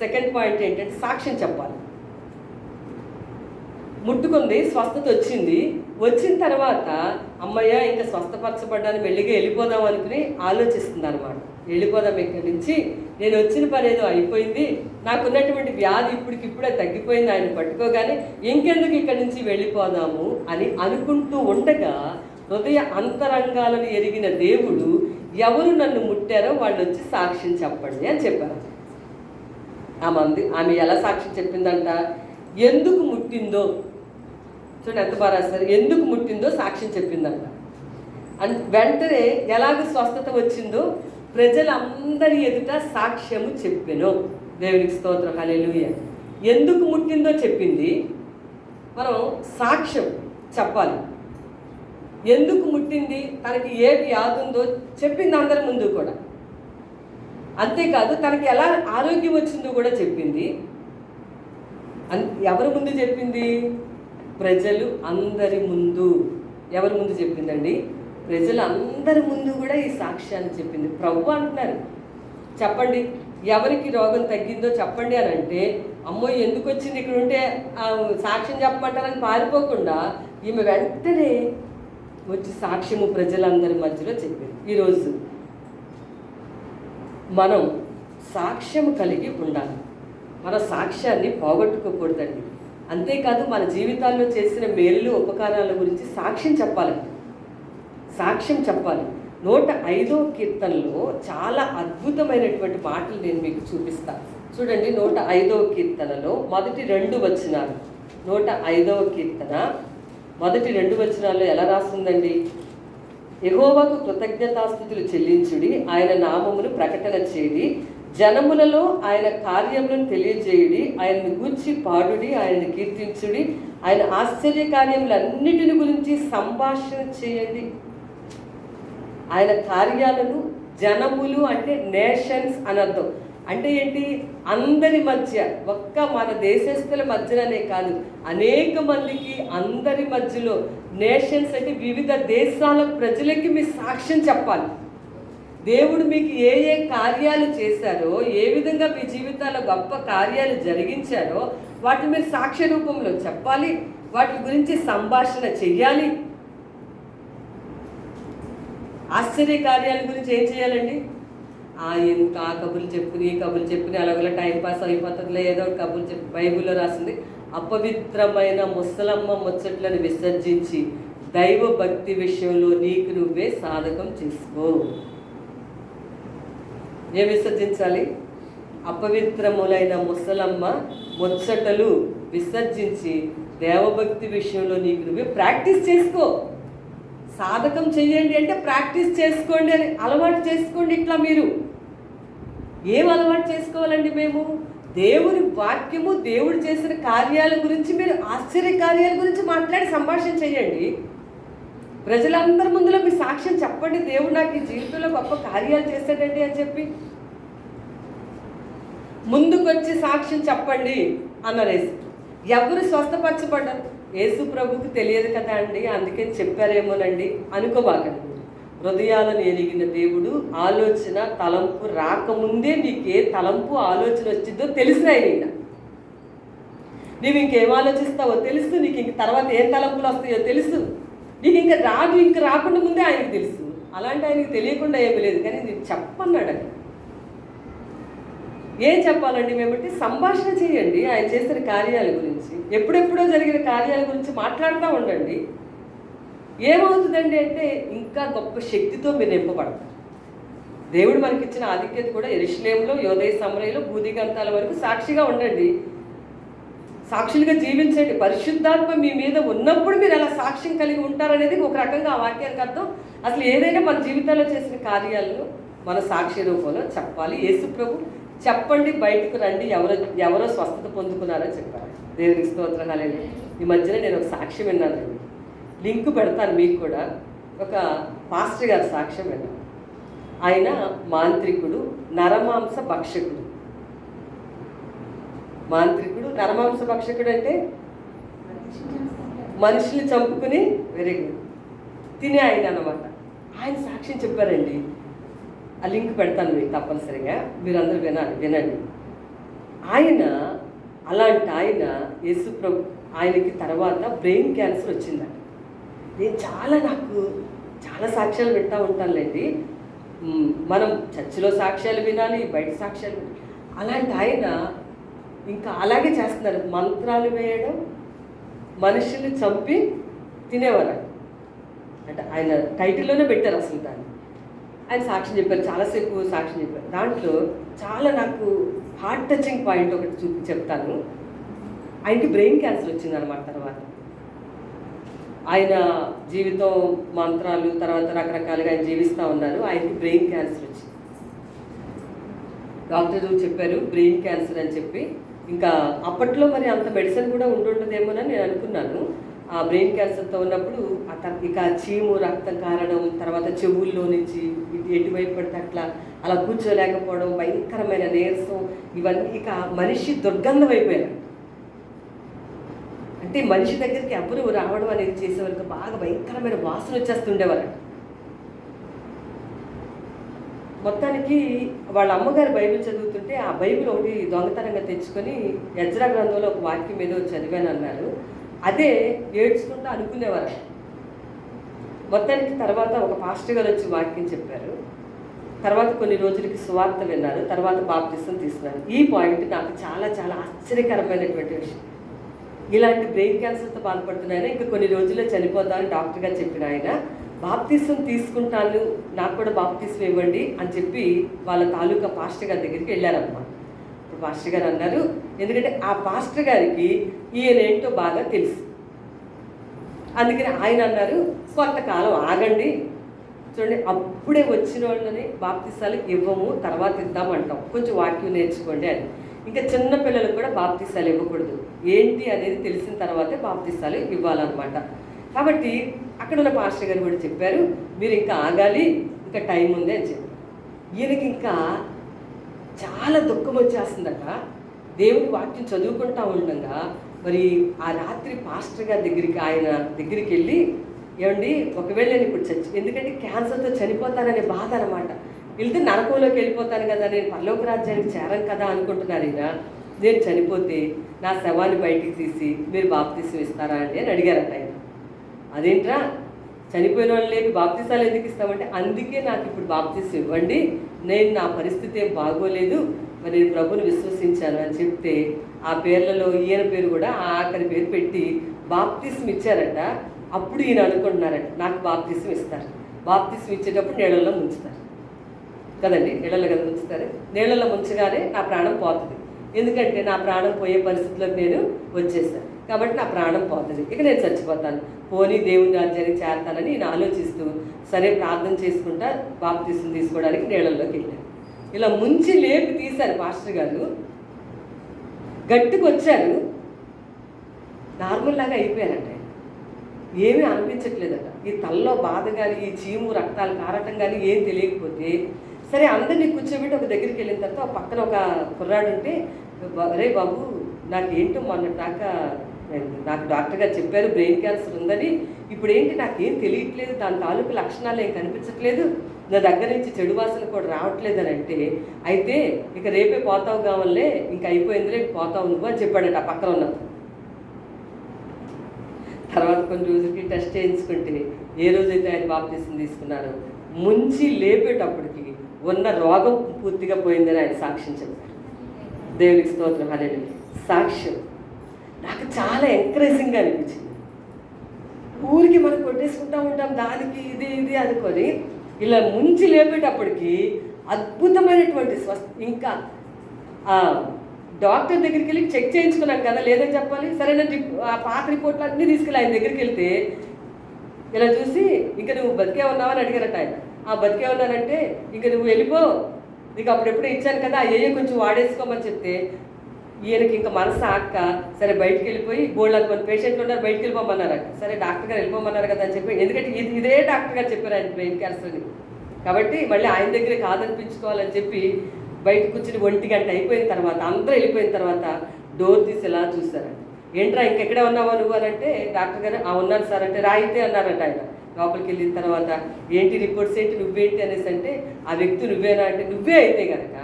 [SPEAKER 1] సెకండ్ పాయింట్ ఏంటంటే సాక్ష్యం చెప్పాలి. ముట్టుకుంది, స్వస్థత వచ్చింది. వచ్చిన తర్వాత అమ్మయ్య ఇంకా స్వస్థపరచబడ్డాను, మెల్లిగా వెళ్ళిపోదాం అనుకుని ఆలోచిస్తుంది అనమాట. వెళ్ళిపోదాం ఇక్కడి నుంచి, నేను వచ్చిన పని ఏదో అయిపోయింది, నాకున్నటువంటి వ్యాధి ఇప్పటికిప్పుడే తగ్గిపోయింది, ఆయన పట్టుకోగానే ఇంకెందుకు ఇక్కడి నుంచి వెళ్ళిపోదాము అని అనుకుంటూ ఉండగా హృదయ అంతరంగాలను ఎరిగిన దేవుడు ఎవరు నన్ను ముట్టారో వాళ్ళు వచ్చి సాక్ష్యం చెప్పండి అని చెప్పారు. ఆమె ఎలా సాక్ష్యం చెప్పిందంట, ఎందుకు ముట్టిందో చూడండి ఎంత బాగా రాస్తారు. ఎందుకు ముట్టిందో సాక్ష్యం చెప్పిందంట. వెంటనే ఎలాగ స్వస్థత వచ్చిందో ప్రజలందరి ఎదుట సాక్ష్యము చెప్పెను. దేవునికి స్తోత్రం, హల్లెలూయా. ఎందుకు ముట్టిందో చెప్పింది. మనం సాక్ష్యం చెప్పాలి. ఎందుకు ముట్టింది, తనకి ఏ వ్యాధి ఉందో చెప్పింది అందరి ముందు కూడా. అంతేకాదు తనకి ఎలా ఆరోగ్యం వచ్చిందో కూడా చెప్పింది. ఎవరి ముందు చెప్పింది? ప్రజలు అందరి ముందు. ఎవరి ముందు చెప్పిందండి? ప్రజలు అందరి ముందు కూడా ఈ సాక్ష్యాన్ని చెప్పింది. ప్రభు అంటున్నారు, చెప్పండి ఎవరికి రోగం తగ్గిందో చెప్పండి అని అంటే, అమ్మో ఎందుకు వచ్చింది ఇక్కడ ఉంటే సాక్ష్యం చెప్పమంటారని పారిపోకుండా ఈమె వెంటనే వచ్చి సాక్ష్యము ప్రజలందరి మధ్యలో చెప్పింది. ఈరోజు మనం సాక్ష్యం కలిగి ఉండాలి. మన సాక్ష్యాన్ని పోగొట్టుకోకూడదండి. అంతేకాదు మన జీవితాల్లో చేసిన మేలు ఉపకారాల గురించి సాక్ష్యం చెప్పాలండి. సాక్ష్యం చెప్పాలి. 105వ కీర్తనలో చాలా అద్భుతమైనటువంటి మాటలు నేను మీకు చూపిస్తాను. చూడండి, 105వ కీర్తనలో మొదటి 2 వచనాలు. 105వ కీర్తన మొదటి 2 వచనాల్లో ఎలా రాస్తుందండి? యెహోవాకు కృతజ్ఞతాస్తుతులు చెల్లించుడి, ఆయన నామమును ప్రకటన చేయడి, జనములలో ఆయన కార్యములను తెలియజేయుడి, ఆయన్ని గూర్చి పాడుడి, ఆయన్ని కీర్తించుడి, ఆయన ఆశ్చర్య కార్యములన్నిటిని గురించి సంభాషణ చేయండి. ఆయన కార్యాలను, జనములు అంటే నేషన్స్ అని అర్థం. అంటే ఏంటి? అందరి మధ్య, ఒక్క మన దేశస్తుల మధ్యనే కాదు, అనేక మందికి అందరి మధ్యలో. నేషన్స్ అంటే వివిధ దేశాల ప్రజలకి మీ సాక్ష్యం చెప్పాలి. దేవుడు మీకు ఏ ఏ కార్యాలు చేశారో, ఏ విధంగా మీ జీవితాల్లో గొప్ప కార్యాలు జరిగించారో వాటిని మీరు సాక్ష్య రూపంలో చెప్పాలి. వాటి గురించి సంభాషణ చెయ్యాలి. ఆశ్చర్య కార్యాల గురించి ఏం చేయాలండి? ఎందుకు ఆ కబుర్లు చెప్పుకుని ఈ కబుర్లు చెప్పుకుని అలాగలా టైంపాస్ అయిపోతుందిలే, ఏదో ఒక కబుర్లు చెప్పి. బైబిల్లో రాసింది, అపవిత్రమైన ముసలమ్మ ముచ్చట్లను విసర్జించి దైవ భక్తి విషయంలో నీకు నువ్వే సాధకం చేసుకో. ఏం విసర్జించాలి? అపవిత్రములైన ముసలమ్మ ముచ్చటలు విసర్జించి దేవభక్తి విషయంలో నీకు నువ్వే ప్రాక్టీస్ చేసుకో. సాధకం చెయ్యండి అంటే ప్రాక్టీస్ చేసుకోండి అని అలవాటు చేసుకోండి. ఇట్లా మీరు ఏం అలవాటు చేసుకోవాలండి? మేము దేవుని వాక్యము, దేవుడు చేసిన కార్యాల గురించి, మీరు ఆశ్చర్య కార్యాల గురించి మాట్లాడి సంభాషణ చేయండి. ప్రజలందరి ముందులో మీ సాక్ష్యం చెప్పండి, దేవుడు నాకు ఈ జీవితంలో గొప్ప కార్యాలు చేశాడండి అని చెప్పి ముందుకొచ్చి సాక్ష్యం చెప్పండి అన్నారు. ఎవరు స్వస్థపరచబడ్డారు? యేసు ప్రభుకి తెలియదు కదా అండి, అందుకే చెప్పారేమోనండి అనుకోబాకండి. హృదయాలను ఎరిగిన దేవుడు ఆలోచన తలంపు రాకముందే నీకు ఏ తలంపు ఆలోచన వచ్చిందో తెలిసిన ఆయన. నీవు ఇంకేం ఆలోచిస్తావో తెలుసు, నీకు ఇంక తర్వాత ఏ తలంపులు వస్తాయో తెలుసు. నీకు ఇంకా రాకుండా ముందే ఆయనకు తెలుసు. అలాంటి ఆయనకి తెలియకుండా ఏమీ లేదు. కానీ నీకు చెప్పన్నాడు. అది ఏం చెప్పాలండి? మేమంటే సంభాషణ చేయండి ఆయన చేసిన కార్యాల గురించి, ఎప్పుడెప్పుడో జరిగిన కార్యాల గురించి మాట్లాడుతూ ఉండండి. ఏమవుతుందండి అంటే ఇంకా గొప్ప శక్తితో మీరు నింపబడతారు. దేవుడు మనకిచ్చిన ఆధిక్యత కూడా యెరూషలేములో, యోదయ సమరయలో, భూదిగంతాల వరకు సాక్షిగా ఉండండి. సాక్షులుగా జీవించండి. పరిశుద్ధాత్మ మీ మీద ఉన్నప్పుడు మీరు అలా సాక్ష్యం కలిగి ఉంటారనేది ఒక రకంగా ఆ వాక్యానికి అర్థం. అసలు ఏదైనా మన జీవితాల్లో చేసిన కార్యాలను మన సాక్షి రూపంలో చెప్పాలి. యేసు ప్రభు చెప్పండి, బయటకు రండి, ఎవరో స్వస్థత పొందుకున్నారని చెప్పారు. దేవునికి స్తోత్రం. హల్లెలూయా. ఈ మధ్యన నేను ఒక సాక్ష్యం విన్నానండి, లింక్ పెడతాను మీకు కూడా. ఒక పాస్టర్ గారి సాక్ష్యం విన్నాను. ఆయన మాంత్రికుడు, నరమాంస భక్షకుడు. మాంత్రికుడు, నరమాంస భక్షకుడు అంటే మనుషుల్ని చంపుకుని వెరీ గుడ్ తినే ఆయన అన్నమాట. ఆయన సాక్ష్యం చెప్పారండి. ఆ లింక్ పెడతాను మీకు తప్పనిసరిగా, మీరందరూ వినండి. ఆయన అలాంటి ఆయన యేసు ప్రభు, ఆయనకి తర్వాత బ్రెయిన్ క్యాన్సర్ వచ్చిందంట. నేను నాకు చాలా సాక్ష్యాలు వింటూ ఉంటానులేండి. మనం చర్చిలో సాక్ష్యాలు వినాలి, బయట సాక్ష్యాలు వినాలి. అలాంటి ఆయన ఇంకా అలాగే చేస్తున్నారు. మంత్రాలు వేయడం, మనుషుల్ని చంపి తినేవారు. అంటే ఆయన టైటిల్లోనే పెట్టారు అసలు దాన్ని. ఆయన సాక్ష్యం చెప్పారు, చాలాసేపు సాక్ష్యం చెప్పారు. దాంట్లో చాలా నాకు హార్ట్ టచింగ్ పాయింట్ ఒకటి చెప్తాను. ఆయనకి బ్రెయిన్ క్యాన్సర్ వచ్చిందనమాట. తర్వాత ఆయన జీవితం మంత్రాలు, తర్వాత రకరకాలుగా ఆయన జీవిస్తూ ఉన్నారు. ఆయనకి బ్రెయిన్ క్యాన్సర్ వచ్చింది. డాక్టర్ చెప్పారు బ్రెయిన్ క్యాన్సర్ అని చెప్పి. ఇంకా అప్పట్లో మరి అంత మెడిసిన్ కూడా ఉంటుండదేమోనని నేను అనుకున్నాను. ఆ బ్రెయిన్ క్యాన్సర్తో ఉన్నప్పుడు ఇక చీము రక్తం కారడం, తర్వాత చెవుల్లో నుంచి ఎటువైపు పడితే అలా కూర్చోలేకపోవడం, భయంకరమైన నీరసం, ఇవన్నీ ఇక మనిషి దుర్గంధం అయిపోయారు. అంటే మనిషి దగ్గరికి ఎవరు రావడం అనేది చేసేవారికి బాగా భయంకరమైన వాసన వచ్చేస్తుండేవారు. మొత్తానికి వాళ్ళ అమ్మగారు బైబిల్ చదువుతుంటే ఆ బైబిల్ ఒకటి దొంగతనంగా తెచ్చుకొని ఎజ్రా గ్రంథంలో ఒక వాక్యం ఏదో చదివాను అన్నారు. అదే ఏడ్చుకుంటూ అనుకునేవారు. మొత్తానికి తర్వాత ఒక పాస్టర్ గారు వచ్చి వాక్యం చెప్పారు. తర్వాత కొన్ని రోజులకి సువార్త విన్నారు. తర్వాత బాప్తిసం తీసుకున్నారు. ఈ పాయింట్ నాకు చాలా చాలా ఆశ్చర్యకరమైనటువంటి విషయం. ఇలాంటి బ్రెయిన్ క్యాన్సర్తో బాధపడుతున్న ఆయన ఇంకా కొన్ని రోజుల్లో చనిపోతామని డాక్టర్ గారు చెప్పిన ఆయన బాప్తిసం తీసుకుంటాను, నాకు కూడా బాప్తిసం ఇవ్వండి అని చెప్పి వాళ్ళ తాలూకా పాస్టర్ గారి దగ్గరికి వెళ్ళారన్నమాట. ఇప్పుడు పాస్టర్ గారు అన్నారు, ఎందుకంటే ఆ పాస్టర్ గారికి ఈయన ఏంటో బాగా తెలుసు. అందుకని ఆయన అన్నారు, కొంతకాలం ఆగండి, చూడండి అప్పుడే వచ్చిన వాళ్ళని బాప్తిసాలు ఇవ్వము, తర్వాత ఇద్దామంటాం, కొంచెం వాక్యం నేర్చుకోండి అని. ఇంకా చిన్న పిల్లలకు కూడా బాప్తిసాలు ఇవ్వకూడదు, ఏంటి అనేది తెలిసిన తర్వాతే బాప్తిసాలు ఇవ్వాలన్నమాట. కాబట్టి అక్కడ ఉన్న పాస్టర్ గారు కూడా చెప్పారు, మీరు ఇంకా ఆగాలి, ఇంకా టైం ఉంది అని చెప్పారు. ఈయనకి ఇంకా చాలా దుఃఖం వచ్చేస్తుందట. దేవుని వాక్యం చదువుకుంటా ఉండగా మరి ఆ రాత్రి పాస్టర్ గారి దగ్గరికి ఆయన దగ్గరికి వెళ్ళి, ఏమండి ఒకవేళ నేను ఇప్పుడు ఎందుకంటే క్యాన్సర్తో చనిపోతాననే బాధ అనమాట. వెళ్తే నరకంలోకి వెళ్ళిపోతాను కదా, నేను పరలోక రాజ్యానికి చేరం కదా అనుకుంటున్నారు ఈయన. నేను చనిపోతే నా శవాన్ని బయటికి తీసి మీరు బాప్తిసం ఇస్తారా అండి అని అడిగారట ఆయన. అదేంట్రా, చనిపోయిన వాళ్ళు లేని బాప్తిసాలు ఎందుకు ఇస్తామంటే, అందుకే నాకు ఇప్పుడు బాప్తిసం ఇవ్వండి, నేను నా పరిస్థితి ఏం బాగోలేదు, మరి నేను ప్రభుని విశ్వసించాను అని చెప్తే ఆ పేర్లలో ఈయన పేరు కూడా ఆ ఆఖరి పేరు పెట్టి బాప్తిసం ఇచ్చారట. అప్పుడు ఈయన అనుకుంటున్నారట, నాకు బాప్తిసం ఇస్తారు. బాప్తిసం ఇచ్చేటప్పుడు నీళ్ళల్లో ముంచుతారు కదండి, నీళ్ళలో కదా ముంచుతారు. నీళ్ళల్లో ముంచగానే నా ప్రాణం పోతుంది, ఎందుకంటే నా ప్రాణం పోయే పరిస్థితిలోకి నేను వచ్చేసాను కాబట్టి నా ప్రాణం పోతుంది, ఇక నేను చచ్చిపోతాను, పోనీ దేవుని రాజ్యానికి చేరతానని నేను ఆలోచిస్తూ సరే ప్రార్థన చేసుకుంటా బాప్తిసం తీసుకోవడానికి నీళ్ళల్లోకి వెళ్ళాను. ఇలా ముంచి లేపి తీశారు పాస్టర్ గారు. గట్టికి వచ్చారు, నార్మల్ లాగా అయిపోయారట. ఏమీ అనిపించట్లేదట. ఈ తల్లో బాధ కానీ, ఈ చీము రక్తాలు కారటం కానీ ఏం తెలియకపోతే సరే అందరినీ కూర్చోబెట్టి ఒక దగ్గరికి వెళ్ళిన తర్వాత పక్కన ఒక కుర్రాడు ఉంటే, అరే బాబు నాకేంటో మొన్న దాకా నాకు డాక్టర్ గారు చెప్పారు బ్రెయిన్ క్యాన్సర్ ఉందని, ఇప్పుడు ఏంటి నాకేం తెలియట్లేదు, దాని తాలూకు లక్షణాలు ఏం కనిపించట్లేదు, నా దగ్గర నుంచి చెడు వాసన కూడా రావట్లేదు అని అంటే, అయితే ఇక రేపే పోతావు కావాలే, ఇంకా అయిపోయిందిలే పోతావు నువ్వు అని చెప్పాడట ఆ పక్కన ఉన్నప్పుడు. తర్వాత కొన్ని రోజులకి టెస్ట్ చేయించుకుంటే ఏ రోజైతే ఆయన బాప్తిసం తీసుకున్నారో ముంచి లేపేటప్పటికి ఉన్న రోగం పూర్తిగా పోయిందని ఆయన సాక్ష్యం చెప్పారు. దేవునికి స్తోత్రం. హల్లెలూయా. సాక్ష్యం నాకు చాలా ఎంకరేజింగ్గా అనిపించింది. ఊరికి మనం కొట్టేసుకుంటూ ఉంటాం దానికి ఇది ఇది అనుకొని, ఇలా ముంచి లేపేటప్పటికి అద్భుతమైనటువంటి ఇంకా డాక్టర్ దగ్గరికి వెళ్ళి చెక్ చేయించుకున్నాం కదా, లేదని చెప్పాలి. సరైన ఆ పాత రిపోర్ట్లు అన్నీ తీసుకెళ్ళి ఆయన దగ్గరికి వెళ్తే ఇలా చూసి ఇంకా నువ్వు బతికే ఉన్నావని అడిగారట ఆయన. ఆ బతికే ఉన్నానంటే ఇంకా నువ్వు వెళ్ళిపో, నీకు అప్పుడెప్పుడే ఇచ్చాను కదా అయ్యే కొంచెం వాడేసుకోమని చెప్తే ఈయనకి ఇంకా మనసు ఆక్క సరే బయటికి వెళ్ళిపోయి బోల్డ్ కొన్ని పేషెంట్లు ఉన్నారు బయటికి వెళ్ళిపోమన్నారు. సరే డాక్టర్ గారు వెళ్ళిపోమన్నారు కదా అని చెప్పి, ఎందుకంటే ఇదే డాక్టర్ గారు చెప్పారు ఆయన బ్రెయిన్ క్యాన్సర్ని, కాబట్టి మళ్ళీ ఆయన దగ్గరే కాదనిపించుకోవాలని చెప్పి బయట కూర్చుని 1 గంట అయిపోయిన తర్వాత అందరూ వెళ్ళిపోయిన తర్వాత డోర్ తీసి ఎలా చూస్తారంట. ఏంట్రా ఇంకెక్కడే ఉన్నావా నువ్వు అని అంటే డాక్టర్ గారు ఉన్నాను సార్ అంటే రాయితే అన్నారంట ఆయన. లోపలికి వెళ్ళిన తర్వాత ఏంటి రిపోర్ట్స్ ఏంటి నువ్వేంటి అనేసి అంటే ఆ వ్యక్తి నువ్వేనా అంటే నువ్వే అయితే కనుక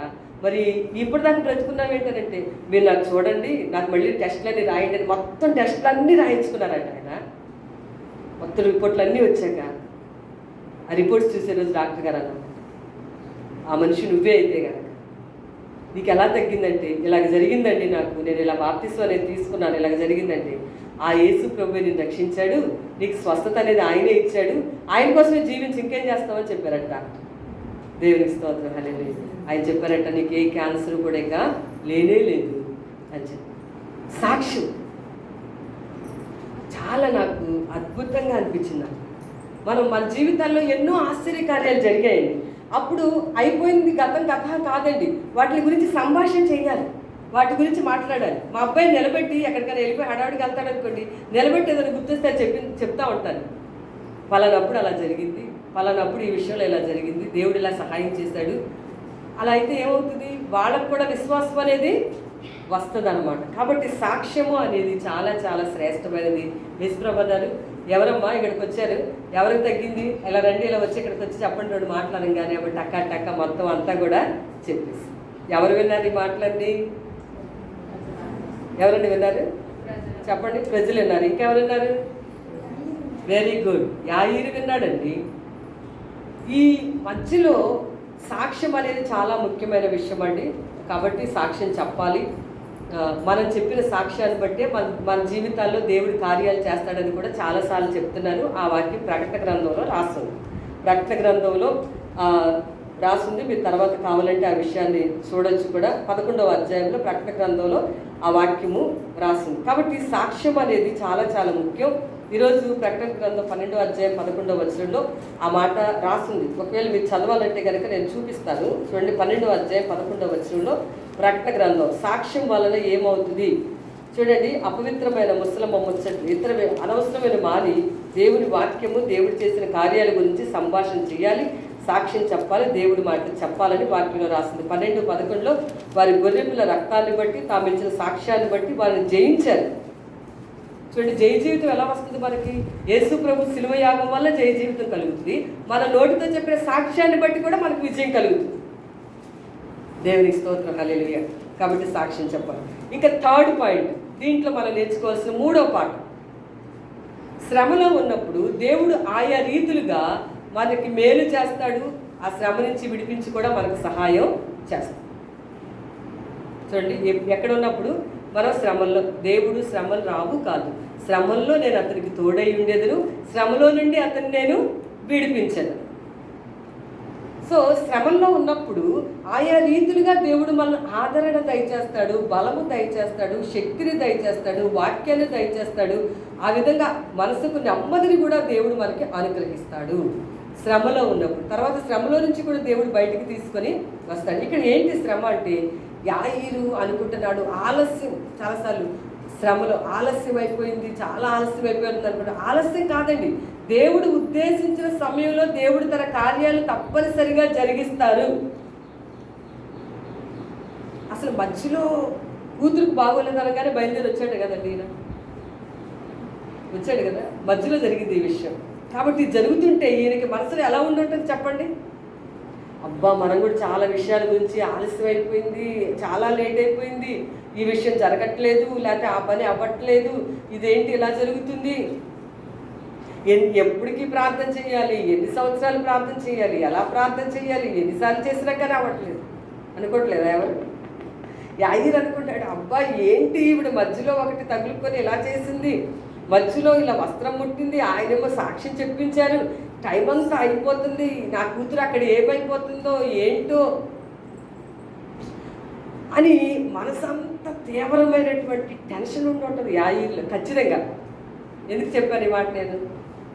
[SPEAKER 1] మరి ఇప్పటిదాకా బ్రతుకున్నావు ఏంటంటే మీరు నాకు చూడండి, నాకు మళ్ళీ టెస్టులన్నీ రాయండి అని మొత్తం టెస్టులన్నీ రాయించుకున్నారంట ఆయన. మొత్తం రిపోర్ట్లు అన్నీ వచ్చాక ఆ రిపోర్ట్స్ చూసే రోజు డాక్టర్ గారు అన్నారు, ఆ మనిషి నువ్వే అయితే కనుక నీకు ఎలా తగ్గిందంటే ఇలాగ జరిగిందండి, నాకు నేను ఇలా బాప్తిసం అనేది తీసుకున్నాను, ఇలాగ జరిగిందంటే ఆ యేసు ప్రభువే నిన్ను రక్షించాడు, నీకు స్వస్థత అనేది ఆయనే ఇచ్చాడు, ఆయన కోసమే జీవించి ఇంకేం చేస్తామని చెప్పారట డాక్టర్. దేవునికి స్తోత్రం. హల్లెలూయా. ఆయన చెప్పారట నీకు ఏ క్యాన్సర్ కూడా ఇక లేనే లేదు అని చెప్పి సాక్ష్యం చాలా నాకు అద్భుతంగా అనిపించింది. మనం మన జీవితాల్లో ఎన్నో ఆశ్చర్యకార్యాలు జరిగాయండి. అప్పుడు అయిపోయింది గతం కథ కాదండి, వాటి గురించి సంభాషణ చేయాలి. వాటి గురించి మాట్లాడాలి. మా అబ్బాయి నిలబెట్టి ఎక్కడికైనా వెళ్ళిపోయి హడావుడికి వెళ్తాడు అనుకోండి, నిలబెట్టి ఏదైనా గుర్తొస్తే చెప్తా ఉంటాను. పలానప్పుడు అలా జరిగింది, పలానప్పుడు ఈ విషయంలో ఇలా జరిగింది, దేవుడు ఇలా సహాయం చేశాడు. అలా అయితే ఏమవుతుంది, వాళ్ళకు కూడా విశ్వాసం అనేది వస్తుంది అనమాట. కాబట్టి సాక్ష్యము అనేది చాలా చాలా శ్రేష్టమైనది. నిష్ప్రబదాలు ఎవరమ్మా ఇక్కడికి వచ్చారు, ఎవరికి తగ్గింది, ఇలా రండి, ఇలా వచ్చి ఇక్కడికి వచ్చి చెప్పండి రెండు మాటలు అనగానే అప్పుడు టక్కా టక్క మొత్తం అంతా కూడా చెప్పేసి. ఎవరు విన్నారు ఈ మాటలన్నీ? ఎవరండి విన్నారు? చెప్పండి. ప్రజలు విన్నారు. ఇంకెవరు విన్నారు? వెరీ గుడ్, యాయీరు విన్నాడండి. ఈ మధ్యలో సాక్ష్యం అనేది చాలా ముఖ్యమైన విషయం అండి. కాబట్టి సాక్ష్యం చెప్పాలి. మనం చెప్పిన సాక్ష్యాన్ని బట్టే మన జీవితాల్లో దేవుడి కార్యాలు చేస్తాడని కూడా చాలాసార్లు చెప్తున్నాను. ఆ వాక్యం ప్రకటన గ్రంథంలో రాస్తుంది. ప్రకటన గ్రంథంలో రాస్తుంది. మీరు తర్వాత కావాలంటే ఆ విషయాన్ని చూడొచ్చు కూడా. 11వ అధ్యాయంలో ప్రకటన గ్రంథంలో ఆ వాక్యము రాస్తుంది. కాబట్టి సాక్ష్యం అనేది చాలా చాలా ముఖ్యం. ఈరోజు ప్రకటన గ్రంథం 12వ అధ్యాయం 11వ వచనంలో ఆ మాట రాస్తుంది. ఒకవేళ మీరు చదవాలంటే కనుక నేను చూపిస్తాను. చూడండి, 12వ అధ్యాయం 11వ వచనంలో ప్రకటన గ్రంథం సాక్ష్యం వలన ఏమవుతుంది చూడండి. అపవిత్రమైన ముసలమ్మ ముచ్చట్లు ఇతర అనవసరమైన మాని దేవుని వాక్యము, దేవుడు చేసిన కార్యాల గురించి సంభాషణ చేయాలి, సాక్ష్యం చెప్పాలి, దేవుడి మాట చెప్పాలని వాక్యంలో రాసింది. 12:11లో వారి గొర్రెపిల్ల రక్తాన్ని బట్టి, తాము ఇచ్చిన సాక్ష్యాన్ని బట్టి వారిని జయించారు. చూడండి, జయ జీవితం ఎలా వస్తుంది మనకి? యేసు ప్రభు శిలువ యాగం వల్ల జయ జీవితం కలుగుతుంది. మన నోటితో చెప్పిన సాక్ష్యాన్ని బట్టి కూడా మనకు విజయం కలుగుతుంది. దేవునికి స్తోత్రం, హల్లెలూయా. కాబట్టి సాక్ష్యం చెప్పాలి. ఇంకా థర్డ్ పాయింట్, దీంట్లో మనం నేర్చుకోవాల్సిన 3వ పాఠం, శ్రమలో ఉన్నప్పుడు దేవుడు ఆయా రీతులుగా మనకి మేలు చేస్తాడు. ఆ శ్రమ నుంచి విడిపించి కూడా మనకు సహాయం చేస్తాడు. చూడండి, ఎక్కడ ఉన్నప్పుడు మనం శ్రమల్లో, దేవుడు శ్రమలు రావు కాదు, శ్రమల్లో నేను అతనికి తోడై ఉండేదను, శ్రమలో నుండి అతన్ని నేను విడిపించను. సో శ్రమల్లో ఉన్నప్పుడు ఆయా రీతులుగా దేవుడు మన ఆదరణ దయచేస్తాడు, బలము దయచేస్తాడు, శక్తిని దయచేస్తాడు, వాక్యాన్ని దయచేస్తాడు. ఆ విధంగా మనసుకు నెమ్మదిని కూడా దేవుడు మనకి అనుగ్రహిస్తాడు శ్రమలో ఉన్నప్పుడు. తర్వాత శ్రమలో నుంచి కూడా దేవుడు బయటికి తీసుకొని వస్తాడు. ఇక్కడ ఏంటి శ్రమ అంటే, యాయీరు అనుకుంటున్నాడు ఆలస్యం, చాలాసార్లు శ్రమలో ఆలస్యం అయిపోయింది, చాలా ఆలస్యం అయిపోయింది అనుకుంటా. ఆలస్యం కాదండి, దేవుడు ఉద్దేశించిన సమయంలో దేవుడు తన కార్యాలు తప్పనిసరిగా జరిగిస్తారు. అసలు మధ్యలో కూతురుకు బాగోలేదు అనగానే బయలుదేరి వచ్చాడు కదండి ఈయన, వచ్చాడు కదా, మధ్యలో జరిగింది ఈ విషయం. కాబట్టి జరుగుతుంటే ఈయనకి మనసులో ఎలా ఉండుంటుంది చెప్పండి? అబ్బా, మనం కూడా చాలా విషయాల గురించి ఆలస్యం అయిపోయింది, చాలా లేట్ అయిపోయింది, ఈ విషయం జరగట్లేదు, లేకపోతే ఆ పని అవ్వట్లేదు, ఇదేంటి ఇలా జరుగుతుంది, ఎప్పటికీ ప్రార్థన చేయాలి, ఎన్ని సంవత్సరాలు ప్రార్థన చేయాలి, ఎలా ప్రార్థన చేయాలి, ఎన్నిసార్లు చేసినా కానీ అవ్వట్లేదు అనుకోవట్లేదు ఎవరు? యాయీరు అనుకుంటాడు, అబ్బా ఏంటి ఈవిడ మధ్యలో ఒకటి తగులుకొని ఇలా చేసింది, మధ్యలో ఇలా వస్త్రం ముట్టింది, ఆయనేమో సాక్ష్యం చెప్పించారు, టైం అంతా అయిపోతుంది, నా కూతురు అక్కడ ఏమైపోతుందో ఏంటో అని మనసంతా తీవ్రమైనటువంటి టెన్షన్ ఉండి ఉంటుంది యాయీరులో ఖచ్చితంగా. ఎందుకు చెప్పాను ఈ మాట? నేను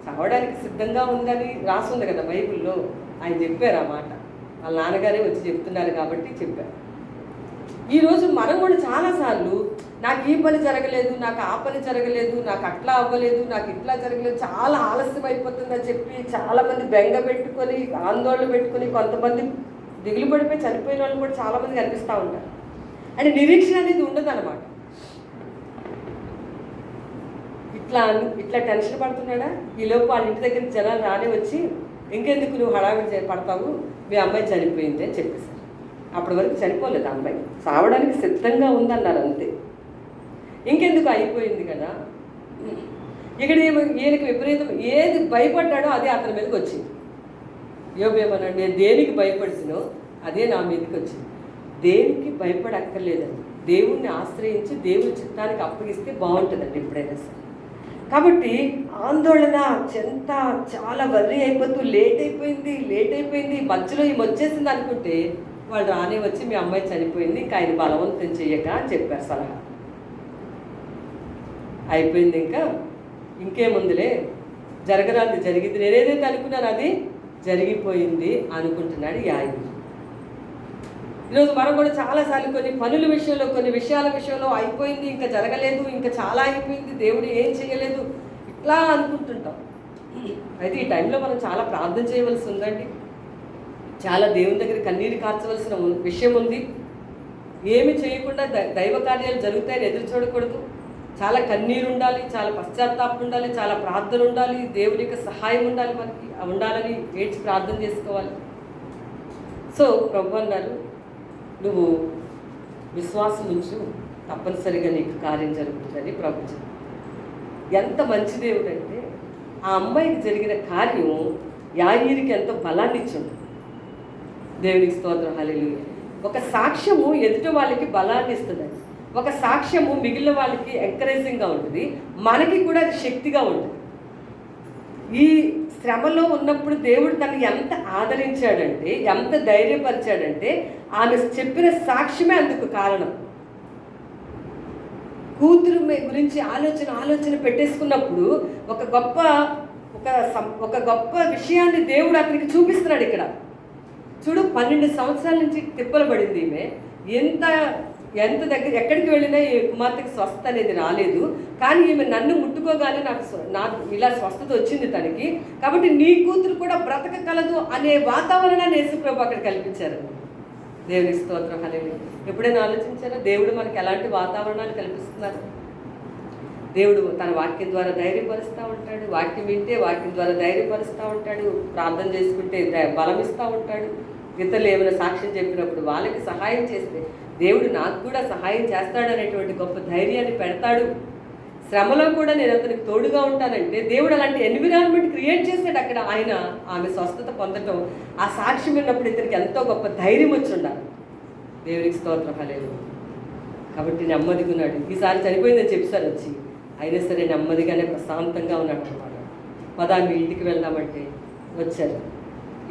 [SPEAKER 1] చదవడానికి సిద్ధంగా ఉందని రాసుంది కదా బైబిల్లో, ఆయన చెప్పారు ఆ మాట, వాళ్ళ నాన్నగారే వచ్చి చెప్తున్నారు కాబట్టి చెప్పారు. ఈరోజు మనం కూడా చాలాసార్లు నాకు ఈ పని జరగలేదు, నాకు ఆ పని జరగలేదు, నాకు అట్లా అవ్వలేదు, నాకు ఇట్లా జరగలేదు, చాలా ఆలస్యం అయిపోతుందని చెప్పి చాలామంది బెంగ పెట్టుకొని, ఆందోళన పెట్టుకొని, కొంతమంది దిగులు పడిపోయి చనిపోయిన వాళ్ళు కూడా చాలామంది కనిపిస్తూ ఉంటారు. అంటే నిరీక్షణ అనేది ఉండదు అనమాట. ఇట్లా టెన్షన్ పడుతున్నాడా, ఈలోపు వాళ్ళ ఇంటి దగ్గర జనాలు రాని వచ్చి, ఇంకెందుకు నువ్వు హడావిడి పడతావు, మీ అమ్మాయి చనిపోయింది అని చెప్పేశారు. అప్పటి వరకు చనిపోలేదు అమ్మాయి, చావడానికి సిద్ధంగా ఉందన్నారు అంతే. ఇంకెందుకు, అయిపోయింది కదా. ఇక్కడ ఈయనకి విపరీతం, ఏది భయపడ్డాడో అదే అతని మీదకి వచ్చింది. యోబు ఏమన్నాడు, నేను దేనికి భయపడినో అదే నా మీదకి వచ్చింది. దేనికి భయపడక్కర్లేదండి, దేవుణ్ణి ఆశ్రయించి దేవుని చిత్తానికి అప్పగిస్తే బాగుంటుందండి ఎప్పుడైనా సరే. కాబట్టి ఆందోళన, చెంత, చాలా వర్రీ అయిపోతూ లేట్ అయిపోయింది, మధ్యలో ఈమె వచ్చేసింది అనుకుంటే వాళ్ళు రానే వచ్చి మీ అమ్మాయి చనిపోయింది, ఇంకా ఆయన బలవంతం చెయ్యక అని చెప్పారు సలహా. అయిపోయింది, ఇంకేముందులే, జరగరాంది జరిగింది, నేనేదైతే అనుకున్నాను అది జరిగిపోయింది అనుకుంటున్నాడు యాయీరు. ఈరోజు మనం కూడా చాలాసార్లు కొన్ని పనుల విషయంలో, కొన్ని విషయాల విషయంలో అయిపోయింది, ఇంకా జరగలేదు, ఇంకా చాలా అయిపోయింది, దేవుడు ఏం చేయలేదు, ఇట్లా అనుకుంటుంటాం. అయితే ఈ టైంలో మనం చాలా ప్రార్థన చేయవలసి ఉందండి. చాలా దేవుని దగ్గర కన్నీరు కార్చవలసిన విషయం ఉంది. ఏమి చేయకుండా దైవ కార్యాలు జరుగుతాయని ఎదురు చూడకూడదు. చాలా కన్నీరు ఉండాలి, చాలా పశ్చాత్తాపం ఉండాలి, చాలా ప్రార్థన ఉండాలి, దేవుని యొక్క సహాయం ఉండాలి, మనకి ఉండాలని ఏడ్చి ప్రార్థన చేసుకోవాలి. సో ప్రభు అన్నారు, నువ్వు విశ్వాసం ఉంచు, తప్పనిసరిగా నీకు కార్యం జరుగుతుందని ప్రభు చెప్పారు. ఎంత మంచి దేవుడు అంటే, ఆ అమ్మాయికి జరిగిన కార్యం యాయీరుకి ఎంతో బలాన్ని ఇచ్చింది. దేవునికి స్తోత్రం, హల్లెలూయా. ఒక సాక్ష్యము ఎదుటి వాళ్ళకి బలాన్ని ఇస్తుంది. ఒక సాక్ష్యము మిగిలిన వాళ్ళకి ఎంకరేజింగ్గా ఉంటుంది, మనకి కూడా అది శక్తిగా ఉంటుంది. ఈ శ్రమలో ఉన్నప్పుడు దేవుడు తనని ఎంత ఆదరించాడంటే, ఎంత ధైర్యపరిచాడంటే, ఆమె చెప్పిన సాక్ష్యమే అందుకు కారణం. కూతురు గురించి ఆలోచన పెట్టేసుకున్నప్పుడు ఒక గొప్ప విషయాన్ని దేవుడు అతనికి చూపిస్తున్నాడు. ఇక్కడ చూడు, 12 సంవత్సరాల నుంచి తిప్పలు పడింది ఈమె. ఎంత దగ్గర ఎక్కడికి వెళ్ళినా ఈ కుమార్తెకి స్వస్థత అనేది రాలేదు. కానీ ఈమె నన్ను ముట్టుకోగానే నాకు ఇలా స్వస్థత వచ్చింది తనకి. కాబట్టి నీ కూతురు కూడా బ్రతకగలదు అనే వాతావరణాన్ని యేసుప్రభు అక్కడ కల్పించారు. దేవునికి స్తోత్రం, హల్లెలూయా. ఎప్పుడైనా ఆలోచించారా దేవుడు మనకి ఎలాంటి వాతావరణాలు కల్పిస్తున్నారు? దేవుడు తన వాక్యం ద్వారా ధైర్యపరుస్తూ ఉంటాడు. వాక్యం వింటే వాక్యం ద్వారా ధైర్యపరుస్తూ ఉంటాడు. ప్రార్థన చేసుకుంటే బలం ఇస్తూ ఉంటాడు. ఇతరులు ఏమైనా సాక్ష్యం చెప్పినప్పుడు వాళ్ళకి సహాయం చేస్తే దేవుడు నాకు కూడా సహాయం చేస్తాడనేటువంటి గొప్ప ధైర్యాన్ని పెడతాడు. శ్రమలో కూడా నేను అతనికి తోడుగా ఉంటానంటే దేవుడు అలాంటి ఎన్విరాన్మెంట్ క్రియేట్ చేశాడు అక్కడ. ఆమె స్వస్థత పొందటం, ఆ సాక్ష్యం విన్నప్పుడు ఇతనికి ఎంతో గొప్ప ధైర్యం వచ్చి ఉండాలి. దేవునికి స్తోత్రం, హల్లెలూయా. కాబట్టి నెమ్మదిగా ఉన్నాడు. ఈసారి చనిపోయిందని చెప్పారు వచ్చి, అయినా సరే నెమ్మదిగానే ప్రశాంతంగా ఉన్నాడు అన్నమాట. పదా మీ ఇంటికి వెళ్దామంటే వచ్చారు.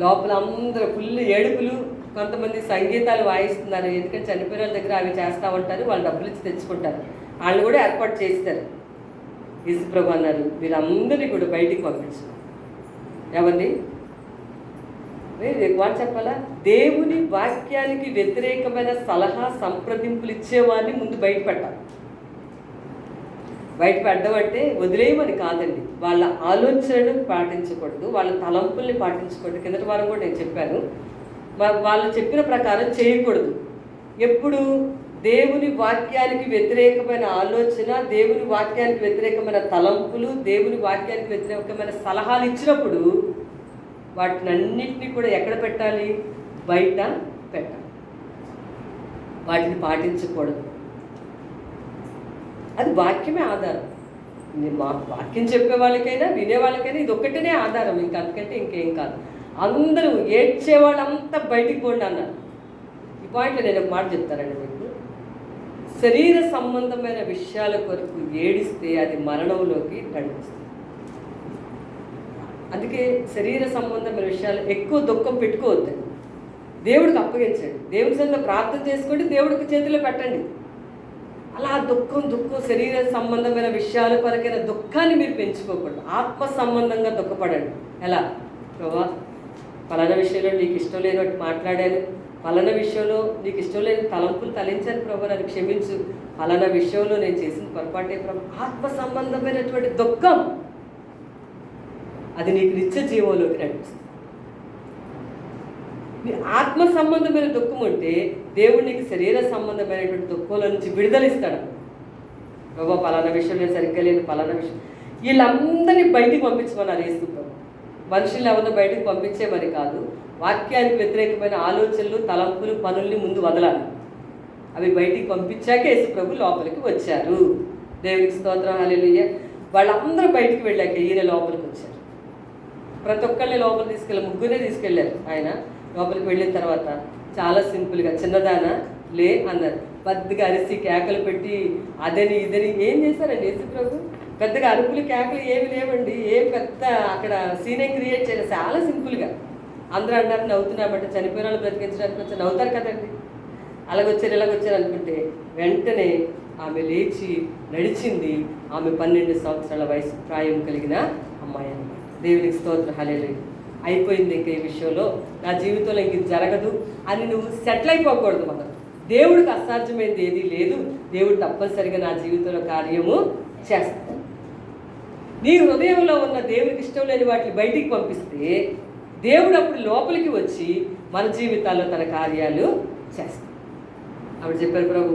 [SPEAKER 1] లోపల అందరూ ఫుల్ ఏడుపులు, కొంతమంది సంగీతాలు వాయిస్తున్నారు. ఎందుకంటే చనిపోయిన వాళ్ళ దగ్గర అవి చేస్తూ ఉంటారు, వాళ్ళు డబ్బులు ఇచ్చి తెచ్చుకుంటారు. వాళ్ళు కూడా ఏర్పాటు చేస్తారు. యేసుప్రభు అన్నారు, వీరందరినీ కూడా బయటికి పంపించారు. ఎవరిని ఎక్కువ చెప్పాలా? దేవుని వాక్యానికి వ్యతిరేకమైన సలహా సంప్రదింపులు ఇచ్చేవారిని ముందు బయట పెట్టాలి. బయట పెట్టడం అంటే వదిలేయమని కాదండి, వాళ్ళ ఆలోచనను పాటించకూడదు, వాళ్ళ తలంపుల్ని పాటించకూడదు. కిందటి వారం కూడా నేను చెప్పాను, వాళ్ళు చెప్పిన ప్రకారం చేయకూడదు. ఎప్పుడు దేవుని వాక్యానికి వ్యతిరేకమైన ఆలోచన, దేవుని వాక్యానికి వ్యతిరేకమైన తలంపులు, దేవుని వాక్యానికి వ్యతిరేకమైన సలహాలు ఇచ్చినప్పుడు వాటిని అన్నింటినీ కూడా ఎక్కడ పెట్టాలి? బయట పెట్టాలి. వాటిని పాటించకూడదు. అది వాక్యమే ఆధారం. వాక్యం చెప్పే వాళ్ళకైనా వినే వాళ్ళకైనా ఇది ఒక్కటనే ఆధారం, ఇంకా అంతకంటే ఇంకేం కాదు. అందరూ ఏడ్చే వాళ్ళంతా బయటికి పోండి అన్నారు. ఈ పాయింట్లో నేను ఒక మాట చెప్తానండి మీకు. శరీర సంబంధమైన విషయాల కొరకు ఏడిస్తే అది మరణంలోకి నడిపిస్తుంది. అందుకే శరీర సంబంధమైన విషయాలు ఎక్కువ దుఃఖం పెట్టుకోవద్దు. దేవుడికి అప్పగించండి, దేవుడి సన్నిధిలో ప్రార్థన చేసుకోండి, దేవుడికి చేతిలో పెట్టండి. అలా దుఃఖం శరీర సంబంధమైన విషయాల కొరకైన దుఃఖాన్ని మీరు పెంచుకోకూడదు. ఆత్మ సంబంధంగా దుఃఖపడండి. ఎలా? ప్రభా, పలానా విషయంలో నీకు ఇష్టం లేనట్టు మాట్లాడాను, పలానా విషయంలో నీకు ఇష్టం లేని తలంపులు తలించాను ప్రభా, నన్ను క్షమించు, పలానా విషయంలో నేను చేసిన పొరపాటే ప్రభా. ఆత్మ సంబంధమైనటువంటి దుఃఖం అది నీకు నిత్య జీవంలోకి నడిపిస్తుంది. ఆత్మ సంబంధమైన దుఃఖం ఉంటే దేవుడు నీకు శరీర సంబంధమైనటువంటి దుఃఖంలో నుంచి విడుదలిస్తాడు. ప్రభా, పలానా విషయం నేను సరిగ్గా లేను, పలానా విషయం. వీళ్ళందరినీ బయటికి పంపించమన్నారు యేసుప్రభు. మనుషులు ఎవరిని బయటకు పంపించేమని కాదు, వాక్యానికి వ్యతిరేకమైన ఆలోచనలు, తలంపులు, పనుల్ని ముందు వదలాలి. అవి బయటికి పంపించాకే యేసుప్రభు లోపలికి వచ్చారు. దేవునికి స్తోత్రం, హల్లెలూయా. వాళ్ళందరూ బయటికి వెళ్ళాక ఈయన లోపలికి వచ్చారు. ప్రతి ఒక్కరిని లోపలికి తీసుకెళ్ళి, ముగ్గురే తీసుకెళ్ళారు. ఆయన లోపలికి వెళ్ళిన తర్వాత చాలా సింపుల్గా, చిన్నదానా లే అన్నారు. పెద్దగా అరిసి కేకలు పెట్టి అదని ఇదని ఏం చేశారండి యేసుప్రభు? పెద్దగా అరుపులు కేకలు ఏమి లేవండి, ఏం పెద్ద అక్కడ సీనే క్రియేట్ చేయలేదు. చాలా సింపుల్గా అందరూ అన్నారు నవ్వుతున్నామంటే, చనిపోయిన వాళ్ళు బ్రతికించడానికి వచ్చి నవ్వుతారు కదండి. అలాగొచ్చారు ఇలాగొచ్చారు అనుకుంటే వెంటనే ఆమె లేచి నడిచింది. ఆమె 12 సంవత్సరాల వయసు ప్రాయం కలిగిన అమ్మాయి అన్నమాట. దేవునికి స్తోత్రం, హల్లెలూయా. అయిపోయింది ఇంకా ఈ విషయంలో, నా జీవితంలో ఇంక ఇది జరగదు అని నువ్వు సెటిల్ అయిపోకూడదు. మనం దేవుడికి అసాధ్యమైనది ఏదీ లేదు. దేవుడు తప్పనిసరిగా నా జీవితంలో కార్యము చేస్తాడు. నీ హృదయంలో ఉన్న దేవుడికి ఇష్టం లేని వాటిని బయటికి పంపిస్తే దేవుడు అప్పుడు లోపలికి వచ్చి మన జీవితాల్లో తన కార్యాలు చేస్తాడు. ఆవిడ చెప్పారు, ప్రభు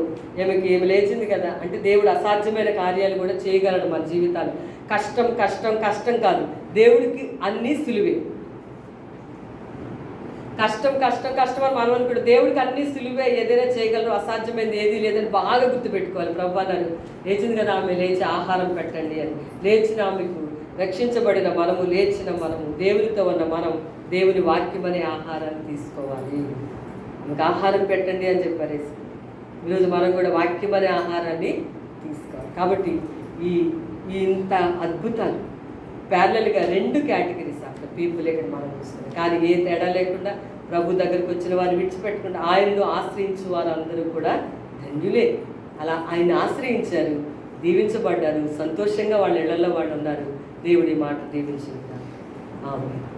[SPEAKER 1] ఏమి లేచింది కదా అంటే దేవుడు అసాధ్యమైన కార్యాలు కూడా చేయగలడు మన జీవితాలు. కష్టం కష్టం కష్టం కాదు, దేవుడికి అన్నీ సులువే. కష్టం కష్టం కష్టం అని మనం అనుకుంటే దేవుడికి అన్నీ సులువే, ఏదైనా చేయగలరు, అసాధ్యమైనది ఏదీ లేదని బాగా గుర్తుపెట్టుకోవాలి. ప్రభు అన్నారు, లేచింది కదా ఆమె, లేచి ఆహారం పెట్టండి అని. లేచిన ఆమెకు రక్షించబడిన మనము, లేచిన మనము, దేవునితో ఉన్న మనం దేవుని వాక్యం అనే ఆహారాన్ని తీసుకోవాలి. మనకు ఆహారం పెట్టండి అని చెప్పారు. ఈరోజు మనం కూడా వాక్యం అనే ఆహారాన్ని తీసుకోవాలి. కాబట్టి ఈ ఇంత అద్భుతాలు ప్యారలల్గా 2 కేటగిరీస్ ఆఫ్ ద పీపుల్ ఇక్కడ మనం చూస్తున్నాం. కానీ ఏ తేడా లేకుండా ప్రభు దగ్గరికి వచ్చిన వారిని విడిచిపెట్టకుండా ఆయనను ఆశ్రయించు వారందరూ కూడా ధన్యులే. అలా ఆయన ఆశ్రయించారు, దీవించబడ్డారు, సంతోషంగా వాళ్ళ ఇళ్లలో వాళ్ళు ఉన్నారు. దేవుడి మాట దీవించుకుంటారు.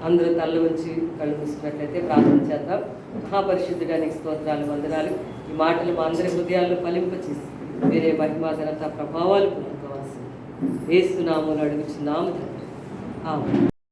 [SPEAKER 1] అందరూ తల్ల ఉంచి కళ్ళు మూసుకున్నట్లయితే ప్రార్థన చేద్దాం. మహాపరిశుద్ధుడానికి స్తోత్రాలు, వందనాలు. ఈ మాటలు మా అందరి హృదయాల్లో ఫలింపచేసి వేరే మహిమా ఘనత ప్రభావాలు పొందుకోవాల్సింది యేసు నామములో అడుగుచున్నాము తండ్రి. ఆమేన్.